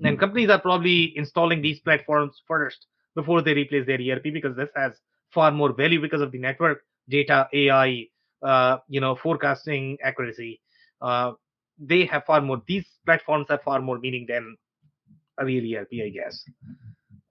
Speaker 1: And companies are probably installing these platforms first before they replace their ERP, because this has far more value because of the network data, AI, forecasting accuracy. Uh, they have far more. These platforms have far more meaning than a real ERP, I guess.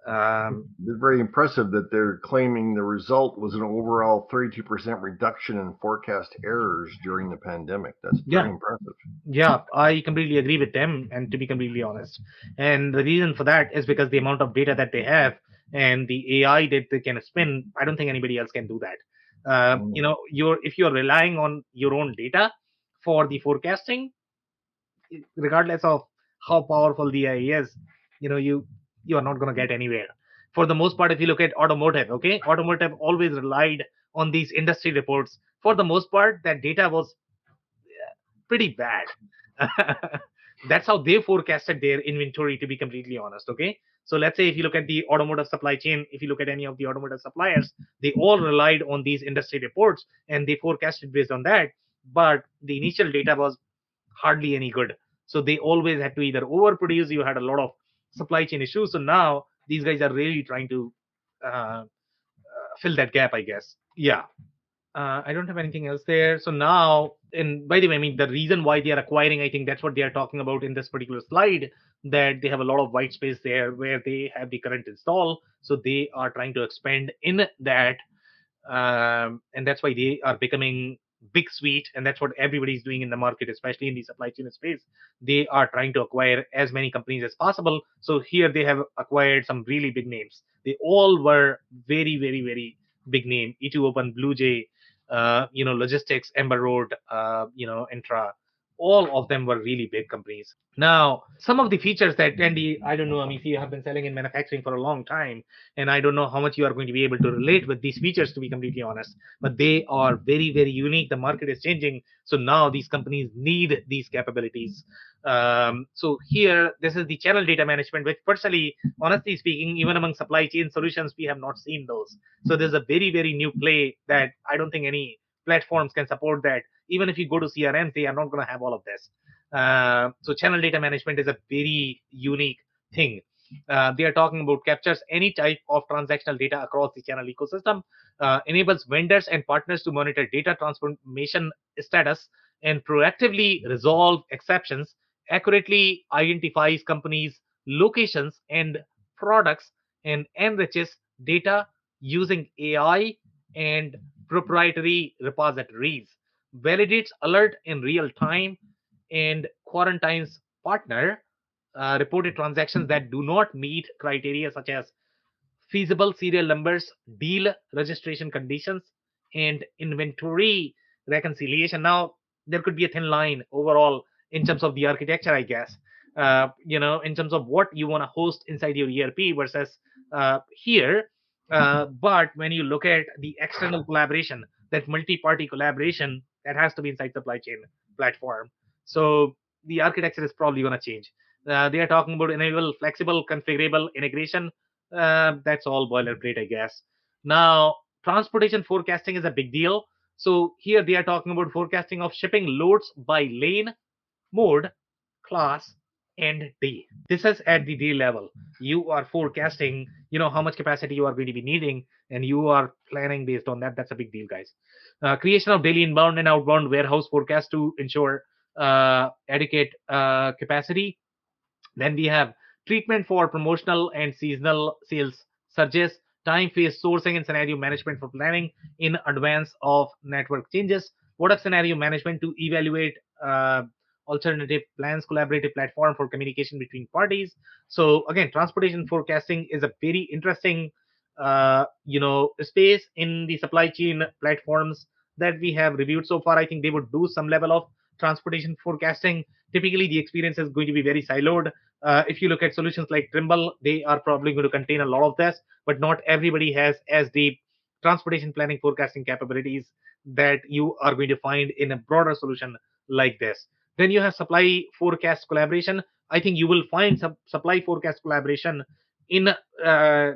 Speaker 3: It's very impressive that they're claiming the result was an overall 32% reduction in forecast errors during the pandemic. That's very
Speaker 1: Yeah,
Speaker 3: impressive.
Speaker 1: yeah, I completely agree with them. And to be completely honest, and the reason for that is because the amount of data that they have and the AI that they can spin, I don't think anybody else can do that.
Speaker 3: Mm.
Speaker 1: If you're relying on your own data for the forecasting, regardless of how powerful the AI is, you are not going to get anywhere. For the most part, if you look at automotive, okay, automotive always relied on these industry reports. For the most part, that data was pretty bad. That's how they forecasted their inventory, to be completely honest. Okay. So let's say if you look at the automotive supply chain, if you look at any of the automotive suppliers, they all relied on these industry reports and they forecasted based on that. But the initial data was hardly any good. So they always had to either overproduce, you had a lot of supply chain issues. So now these guys are really trying to uh, fill that gap, I guess. Yeah. I don't have anything else there. So now, and by the way, I mean, the reason why they are acquiring, I think that's what they are talking about in this particular slide, that they have a lot of white space there where they have the current install. So they are trying to expand in that. And that's why they are becoming big suite. And that's what everybody's doing in the market, especially in the supply chain space. They are trying to acquire as many companies as possible. So here they have acquired some really big names. They all were very, very, very big name. E2 Open, Blue Jay, Logistics, Ember Road, Intra. All of them were really big companies. Now, some of the features that Andy, I don't know, I mean, you have been selling in manufacturing for a long time, and I don't know how much you are going to be able to relate with these features, to be completely honest, but they are very, very unique. The market is changing. So now these companies need these capabilities. So here, this is the channel data management, which personally, honestly speaking, even among supply chain solutions, we have not seen those. So there's a very, very new play that I don't think any platforms can support that. Even if you go to CRMs, they are not going to have all of this. So channel data management is a very unique thing. They are talking about captures any type of transactional data across the channel ecosystem, enables vendors and partners to monitor data transformation status and proactively resolve exceptions, accurately identifies companies, locations, and products, and enriches data using AI and proprietary repositories. validates alert in real time, and quarantines partner reported transactions that do not meet criteria such as feasible serial numbers, deal registration conditions, and inventory reconciliation. Now, there could be a thin line overall in terms of the architecture, I guess. In terms of what you want to host inside your ERP versus here. But when you look at the external collaboration, that multi-party collaboration that has to be inside supply chain platform. So the architecture is probably going to change. They are talking about enable flexible, configurable integration. That's all boilerplate, I guess. Now, transportation forecasting is a big deal. So here they are talking about forecasting of shipping loads by lane, mode, class, and day. This is at the day level. You are forecasting, how much capacity you are going to be needing, and you are planning based on that. That's a big deal, guys. Creation of daily inbound and outbound warehouse forecast to ensure adequate capacity. Then we have treatment for promotional and seasonal sales surges, time phase sourcing and scenario management for planning in advance of network changes, product scenario management to evaluate alternative plans, collaborative platform for communication between parties. So again, transportation forecasting is a very interesting space in the supply chain platforms that we have reviewed so far. I think they would do some level of transportation forecasting. Typically, the experience is going to be very siloed. If you look at solutions like Trimble, they are probably going to contain a lot of this, but not everybody has as deep transportation planning forecasting capabilities that you are going to find in a broader solution like this. Then you have supply forecast collaboration. I think you will find some supply forecast collaboration in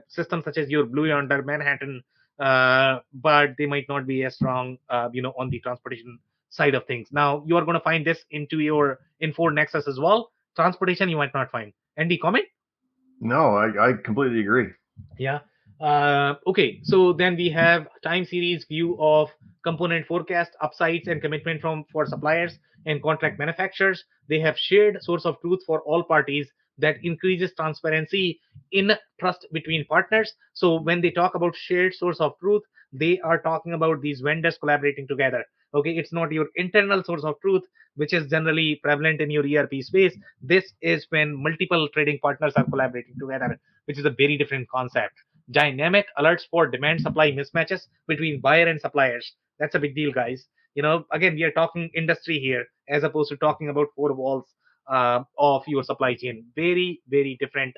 Speaker 1: systems such as your Blue Yonder, Manhattan, but they might not be as strong, on the transportation side of things. Now you are going to find this into your Infor Nexus as well. Transportation you might not find. Andy, comment?
Speaker 3: No, I completely agree.
Speaker 1: Yeah. Okay. So then we have time series view of component forecast, upsides, and commitment from for suppliers and contract manufacturers. They have shared source of truth for all parties that increases transparency in trust between partners. So when they talk about shared source of truth, they are talking about these vendors collaborating together. Okay, it's not your internal source of truth, which is generally prevalent in your ERP space. This is when multiple trading partners are collaborating together, which is a very different concept. Dynamic alerts for demand supply mismatches between buyer and suppliers. That's a big deal, guys. Again, we are talking industry here as opposed to talking about four walls of your supply chain. Very, very different,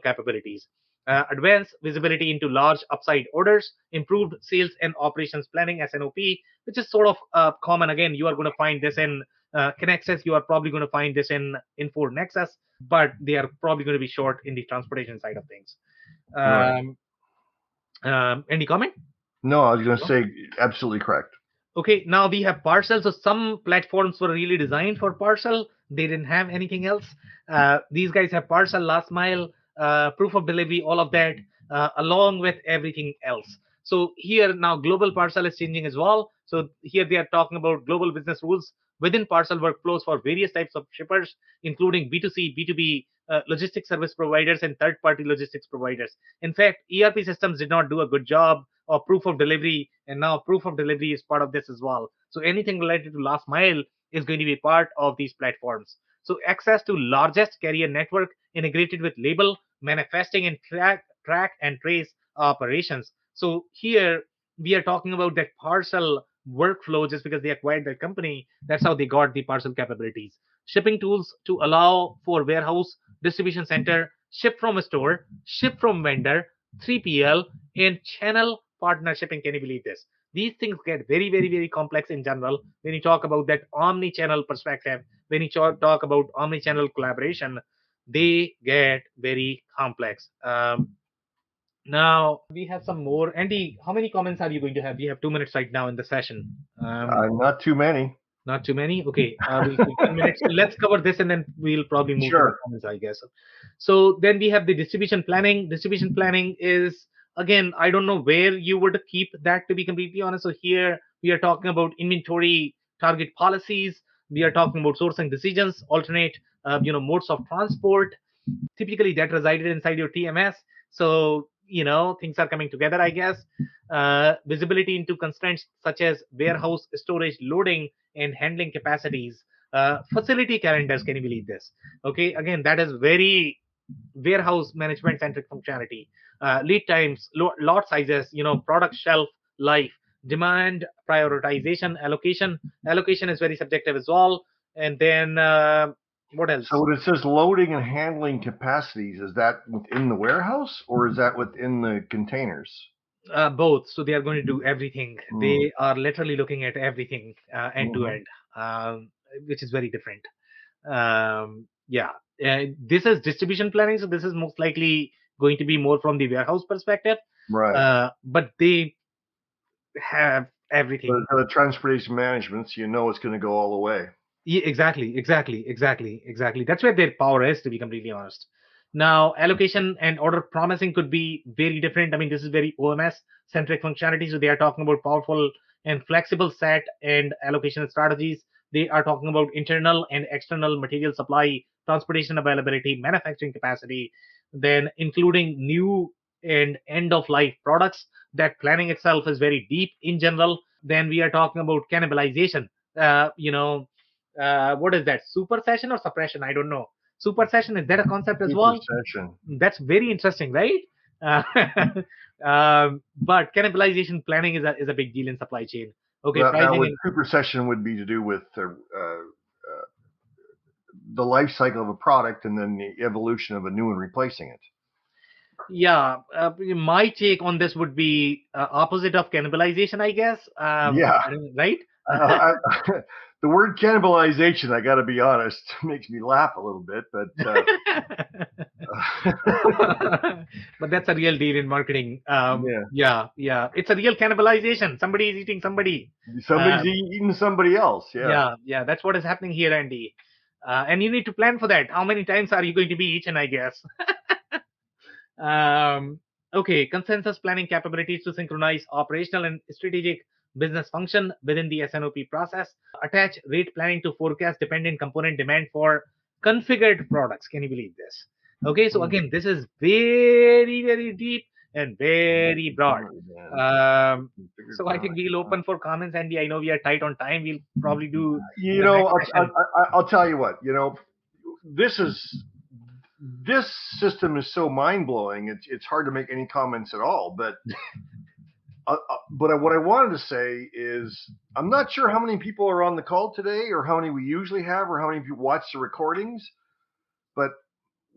Speaker 1: capabilities. Advanced visibility into large upside orders, improved sales and operations planning (SNOP), which is sort of common. Again, you are going to find this in Connexus. You are probably going to find this in Infor Nexus, but they are probably going to be short in the transportation side of things.
Speaker 3: Right.
Speaker 1: Any comment?
Speaker 3: No, I was going to
Speaker 1: No?
Speaker 3: say absolutely correct.
Speaker 1: Okay, now we have parcel. So some platforms were really designed for parcel. They didn't have anything else. These guys have parcel, last mile, proof of delivery, all of that, along with everything else. So here now global parcel is changing as well. So here they are talking about global business rules within parcel workflows for various types of shippers, including B2C, B2B, logistics service providers, and third-party logistics providers. In fact, ERP systems did not do a good job of proof of delivery, and now proof of delivery is part of this as well. So anything related to last mile is going to be part of these platforms. So access to largest carrier network integrated with label, manifesting, and track and trace operations. So here we are talking about that parcel workflow just because they acquired that company. That's how they got the parcel capabilities. Shipping tools to allow for warehouse, distribution center, ship from a store, ship from vendor, 3PL, and channel partner shipping. Can you believe this? These things get very, very, very complex in general when you talk about that omni-channel perspective. When you talk about omni-channel collaboration, they get very complex. Now we have some more. Andy, how many comments are you going to have? We have 2 minutes right now in the session.
Speaker 3: Not too many.
Speaker 1: Not too many. Okay, we'll take 10 minutes. Let's cover this, and then we'll probably move to the
Speaker 3: Sure.
Speaker 1: comments, I guess. So then we have the distribution planning. Distribution planning is, again, I don't know where you would keep that, to be completely honest. So here we are talking about inventory target policies. We are talking about sourcing decisions, alternate, modes of transport. Typically, that resided inside your TMS. So things are coming together, I guess. Visibility into constraints such as warehouse storage loading and handling capacities, facility calendars. Can you believe this? Okay, again, that is very warehouse management centric functionality. Lead times, lot sizes, product shelf life, demand prioritization, allocation is very subjective as well. And then what else?
Speaker 3: So when it says loading and handling capacities, is that within the warehouse or is that within the containers?
Speaker 1: Both. So they are going to do everything.
Speaker 3: Mm.
Speaker 1: They are literally looking at everything end to
Speaker 3: Hmm.
Speaker 1: end, which is very different. Yeah, this is distribution planning, so this is most likely going to be more from the warehouse perspective.
Speaker 3: Right.
Speaker 1: But they have everything.
Speaker 3: But the transportation management, so it's going to go all the way.
Speaker 1: Yeah, exactly. That's where their power is, to be completely honest. Now, allocation and order promising could be very different. I mean, this is very OMS centric functionality. So they are talking about powerful and flexible set and allocation strategies. They are talking about internal and external material supply, transportation availability, manufacturing capacity, then including new and end of life products. That planning itself is very deep in general. Then we are talking about cannibalization. Uh, you know, what is that, super session or suppression? I don't know. Super session, is that a concept as
Speaker 3: Super
Speaker 1: well?
Speaker 3: session.
Speaker 1: That's very interesting, right? uh, but cannibalization planning is a big deal in supply chain. Okay,
Speaker 3: Now
Speaker 1: pricing
Speaker 3: with
Speaker 1: and
Speaker 3: super session would be to do with the life cycle of a product and then the evolution of a new one replacing it.
Speaker 1: yeah, my take on this would be opposite of cannibalization, I guess.
Speaker 3: Yeah.
Speaker 1: Right.
Speaker 3: I, the word cannibalization, I got to be honest, makes me laugh a little bit, but
Speaker 1: But that's a real deal in marketing.
Speaker 3: yeah,
Speaker 1: Yeah, it's a real cannibalization. Somebody is eating somebody.
Speaker 3: somebody's
Speaker 1: Uh,
Speaker 3: eating somebody else. Yeah.
Speaker 1: yeah, that's what is happening here, Andy. And you need to plan for that. How many times are you going to be eaten, I guess? Um, okay, consensus planning capabilities to synchronize operational and strategic business function within the SNOP process. Attach rate planning to forecast dependent component demand for configured products. Can you believe this? Okay, so
Speaker 3: Mm.
Speaker 1: again, this is very, very deep and very broad. Um, so I think we'll open for comments, Andy. I know we are tight on time. We'll probably do
Speaker 3: You
Speaker 1: the
Speaker 3: know,
Speaker 1: next session.
Speaker 3: I'll tell you what. This system is so mind blowing. It's hard to make any comments at all. But what I wanted to say is I'm not sure how many people are on the call today, or how many we usually have, or how many people watch the recordings. But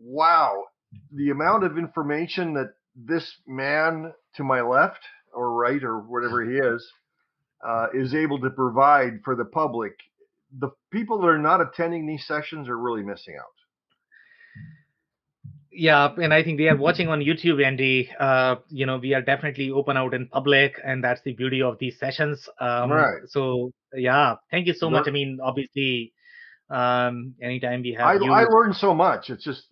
Speaker 3: wow, the amount of information that this man to my left or right or whatever he is able to provide for the public. The people that are not attending these sessions are really missing out.
Speaker 1: Yeah, and I think they are watching on YouTube, Andy. We are definitely open out in public, and that's the beauty of these sessions.
Speaker 3: Right.
Speaker 1: So yeah, thank you so much. I
Speaker 3: They're,
Speaker 1: mean, obviously, anytime we have
Speaker 3: I
Speaker 1: you,
Speaker 3: learned so much. It's just,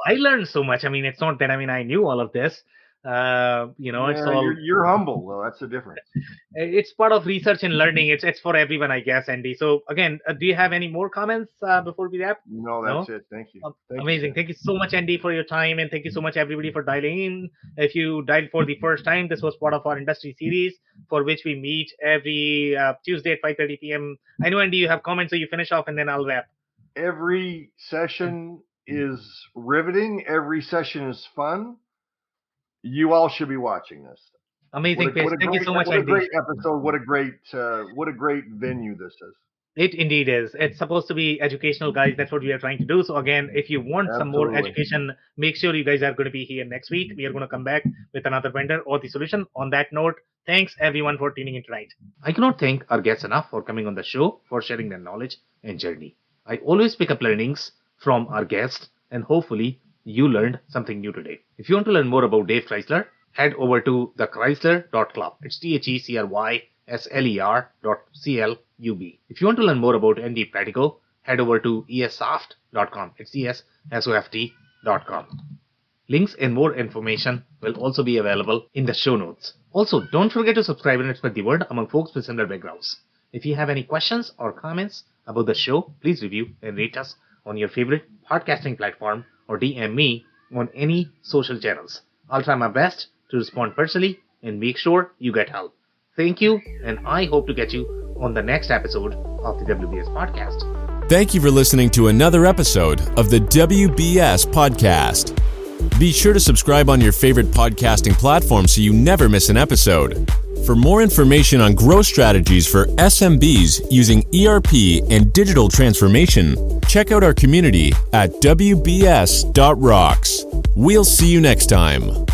Speaker 1: I learned so much. I mean, it's not that I knew all of this. It's
Speaker 3: yeah,
Speaker 1: all
Speaker 3: you're humble though. That's the difference.
Speaker 1: it's part of research and learning. It's for everyone, I guess, Andy. So again, do you have any more comments before we wrap?
Speaker 3: No,
Speaker 1: No.
Speaker 3: that's it. Thank you. Thank you,
Speaker 1: Amazing.
Speaker 3: Sam.
Speaker 1: Thank you so much, Andy, for your time. And thank you so much, everybody, for dialing in. If you dialed for the first time, this was part of our industry series for which we meet every Tuesday at 5:30 p.m. I know, Andy, you have comments, so you finish off and then I'll wrap.
Speaker 3: Every session is riveting. Every session is fun. You all should be watching this.
Speaker 1: Amazing, Pace. Thank you so much,
Speaker 3: what a
Speaker 1: Andy.
Speaker 3: great episode. What a great venue this is.
Speaker 1: It indeed is. It's supposed to be educational, guys. That's what we are trying to do. So again, if you want some more
Speaker 3: Absolutely.
Speaker 1: education, make sure you guys are going to be here next week. We are going to come back with another vendor or the solution. On that note, thanks everyone for tuning in tonight. I cannot thank our guests enough for coming on the show, for sharing their knowledge and journey. I always pick up learnings from our guests, and hopefully you learned something new today. If you want to learn more about Dave Chrysler, head over to thechrysler.club. It's THECRYSLER.CLUB. If you want to learn more about Andy Pratico, head over to essoft.com. It's ESSOFT.com. Links and more information will also be available in the show notes. Also, don't forget to subscribe and spread the word among folks with similar backgrounds. If you have any questions or comments about the show, please review and rate us on your favorite podcasting platform or DM me on any social channels. I'll try my best to respond personally and make sure you get help. Thank you, and I hope to get you on the next episode of the WBS podcast.
Speaker 2: Thank you for listening to another episode of the WBS podcast. Be sure to subscribe on your favorite podcasting platform so you never miss an episode. For more information on growth strategies for SMBs using ERP and digital transformation, check out our community at WBS.rocks. We'll see you next time.